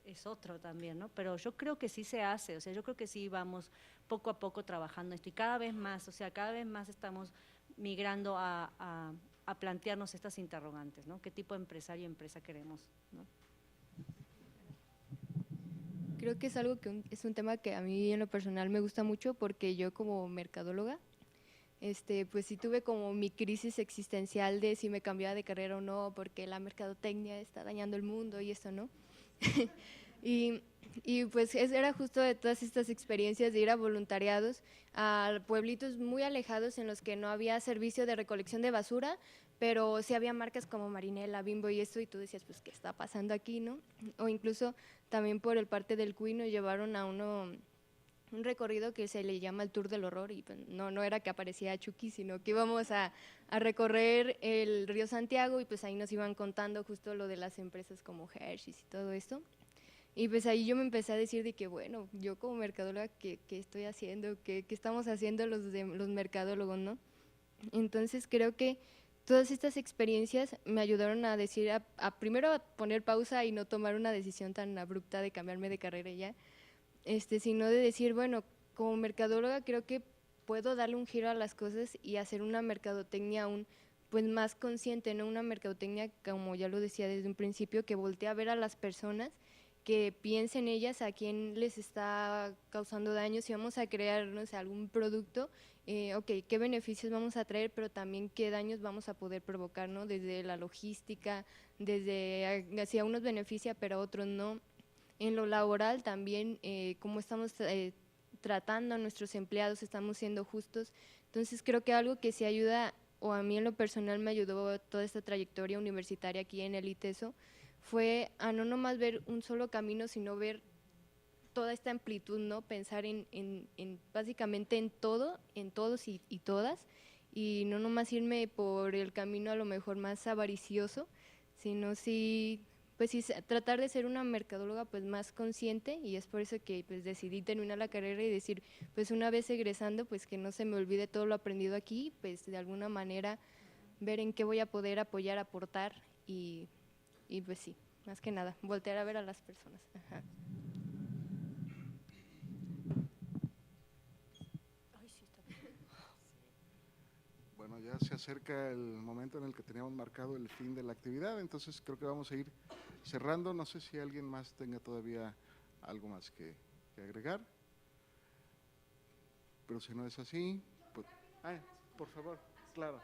[SPEAKER 5] es otro también, ¿no? Pero yo creo que sí se hace, o sea, yo creo que sí vamos poco a poco trabajando esto, y cada vez más, o sea, cada vez más estamos migrando a plantearnos estas interrogantes, ¿no? ¿Qué tipo de empresario o empresa queremos, ¿no?
[SPEAKER 4] Creo que es algo que es un tema que a mí en lo personal me gusta mucho, porque yo como mercadóloga, pues sí tuve como mi crisis existencial de si me cambiaba de carrera o no, porque la mercadotecnia está dañando el mundo y esto, ¿no? y pues era justo de todas estas experiencias de ir a voluntariados a pueblitos muy alejados en los que no había servicio de recolección de basura, pero sí había marcas como Marinela, Bimbo y eso, y tú decías, pues, ¿qué está pasando aquí, no? O incluso también por el parte del CUI nos llevaron a un recorrido que se le llama el Tour del Horror, y pues, no era que aparecía Chucky, sino que íbamos a recorrer el río Santiago, y pues ahí nos iban contando justo lo de las empresas como Hershey's y todo esto. Y pues ahí yo me empecé a decir de que, bueno, yo como mercadóloga, ¿qué estoy haciendo? ¿Qué estamos haciendo los mercadólogos, no? Entonces creo que todas estas experiencias me ayudaron a decir, primero a poner pausa y no tomar una decisión tan abrupta de cambiarme de carrera ya, sino de decir, bueno, como mercadóloga creo que puedo darle un giro a las cosas y hacer una mercadotecnia aún pues más consciente, no una mercadotecnia, como ya lo decía desde un principio, que voltea a ver a las personas, que piensen ellas a quién les está causando daño, si vamos a crear, no sé, algún producto, ok, qué beneficios vamos a traer, pero también qué daños vamos a poder provocar, ¿no? Desde la logística, si a unos beneficia, pero a otros no. En lo laboral también, cómo estamos tratando a nuestros empleados, estamos siendo justos. Entonces creo que algo que sí ayuda, o a mí en lo personal me ayudó toda esta trayectoria universitaria aquí en el ITESO, fue a no nomás ver un solo camino, sino ver toda esta amplitud, ¿no? Pensar en básicamente en todo, en todos y todas, y no nomás irme por el camino a lo mejor más avaricioso, sino sí, pues sí, tratar de ser una mercadóloga pues más consciente, y es por eso que pues decidí terminar la carrera y decir, pues una vez egresando, pues que no se me olvide todo lo aprendido aquí, pues de alguna manera ver en qué voy a poder apoyar, aportar, y pues sí, más que nada, voltear a ver a las personas. Ajá.
[SPEAKER 1] ya se acerca el momento en el que teníamos marcado el fin de la actividad, entonces creo que vamos a ir cerrando. No sé si alguien más tenga todavía algo más que agregar, pero si no es así, pues… por favor, claro.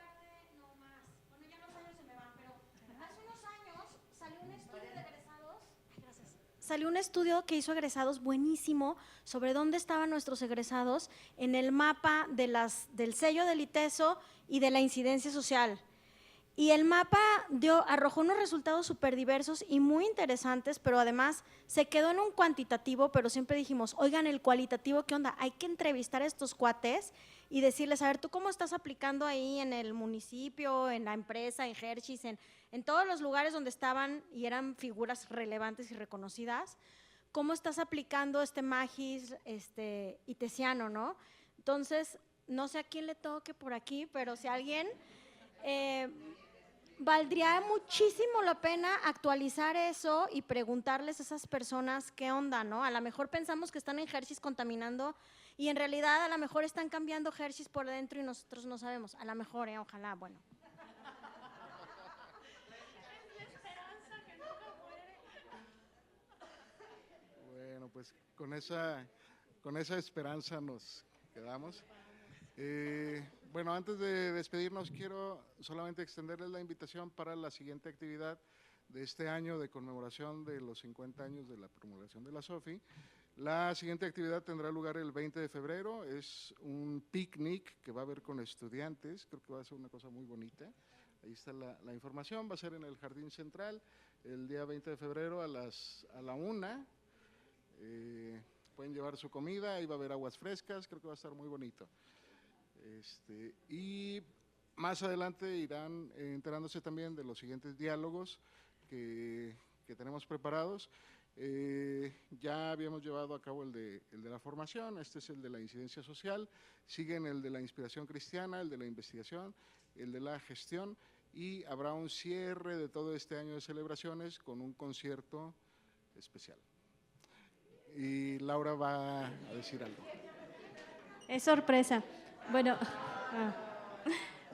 [SPEAKER 7] Salió un estudio que hizo egresados buenísimo sobre dónde estaban nuestros egresados en el mapa del sello del ITESO y de la incidencia social. Y el mapa arrojó unos resultados súper diversos y muy interesantes, pero además se quedó en un cuantitativo, pero siempre dijimos, oigan, el cualitativo, ¿qué onda? Hay que entrevistar a estos cuates y decirles, a ver, ¿tú cómo estás aplicando ahí en el municipio, en la empresa, en Hershey's, en todos los lugares donde estaban y eran figuras relevantes y reconocidas? ¿Cómo estás aplicando este magis itesiano, no? Entonces, no sé a quién le toque por aquí, pero si alguien… valdría muchísimo la pena actualizar eso y preguntarles a esas personas qué onda, ¿no? A lo mejor pensamos que están en Hershey's contaminando y en realidad a lo mejor están cambiando Hershey's por dentro y nosotros no sabemos. A lo mejor, ojalá, bueno.
[SPEAKER 1] Bueno, pues con esa esperanza nos quedamos. Bueno, antes de despedirnos, quiero solamente extenderles la invitación para la siguiente actividad de este año de conmemoración de los 50 años de la promulgación de la SOFI. La siguiente actividad tendrá lugar el 20 de febrero, es un picnic que va a haber con estudiantes, creo que va a ser una cosa muy bonita. Ahí está la información, va a ser en el Jardín Central el día 20 de febrero a la 1:00. Pueden llevar su comida, ahí va a haber aguas frescas, creo que va a estar muy bonito. Y más adelante irán enterándose también de los siguientes diálogos que tenemos preparados. Ya habíamos llevado a cabo el de la formación, este es el de la incidencia social, siguen el de la inspiración cristiana, el de la investigación, el de la gestión, y habrá un cierre de todo este año de celebraciones con un concierto especial. Y Laura va a decir algo.
[SPEAKER 16] Es sorpresa. Bueno,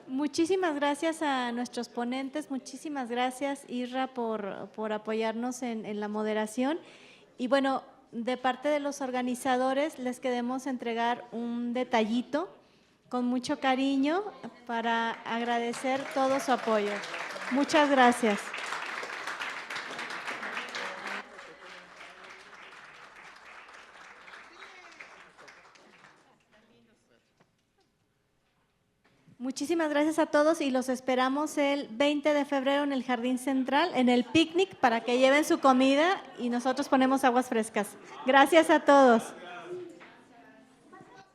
[SPEAKER 16] muchísimas gracias a nuestros ponentes, muchísimas gracias Isra por apoyarnos en la moderación. Y bueno, de parte de los organizadores les queremos entregar un detallito con mucho cariño para agradecer todo su apoyo. Muchas gracias. Muchísimas gracias a todos y los esperamos el 20 de febrero en el Jardín Central, en el picnic, para que lleven su comida y nosotros ponemos aguas frescas. Gracias a todos.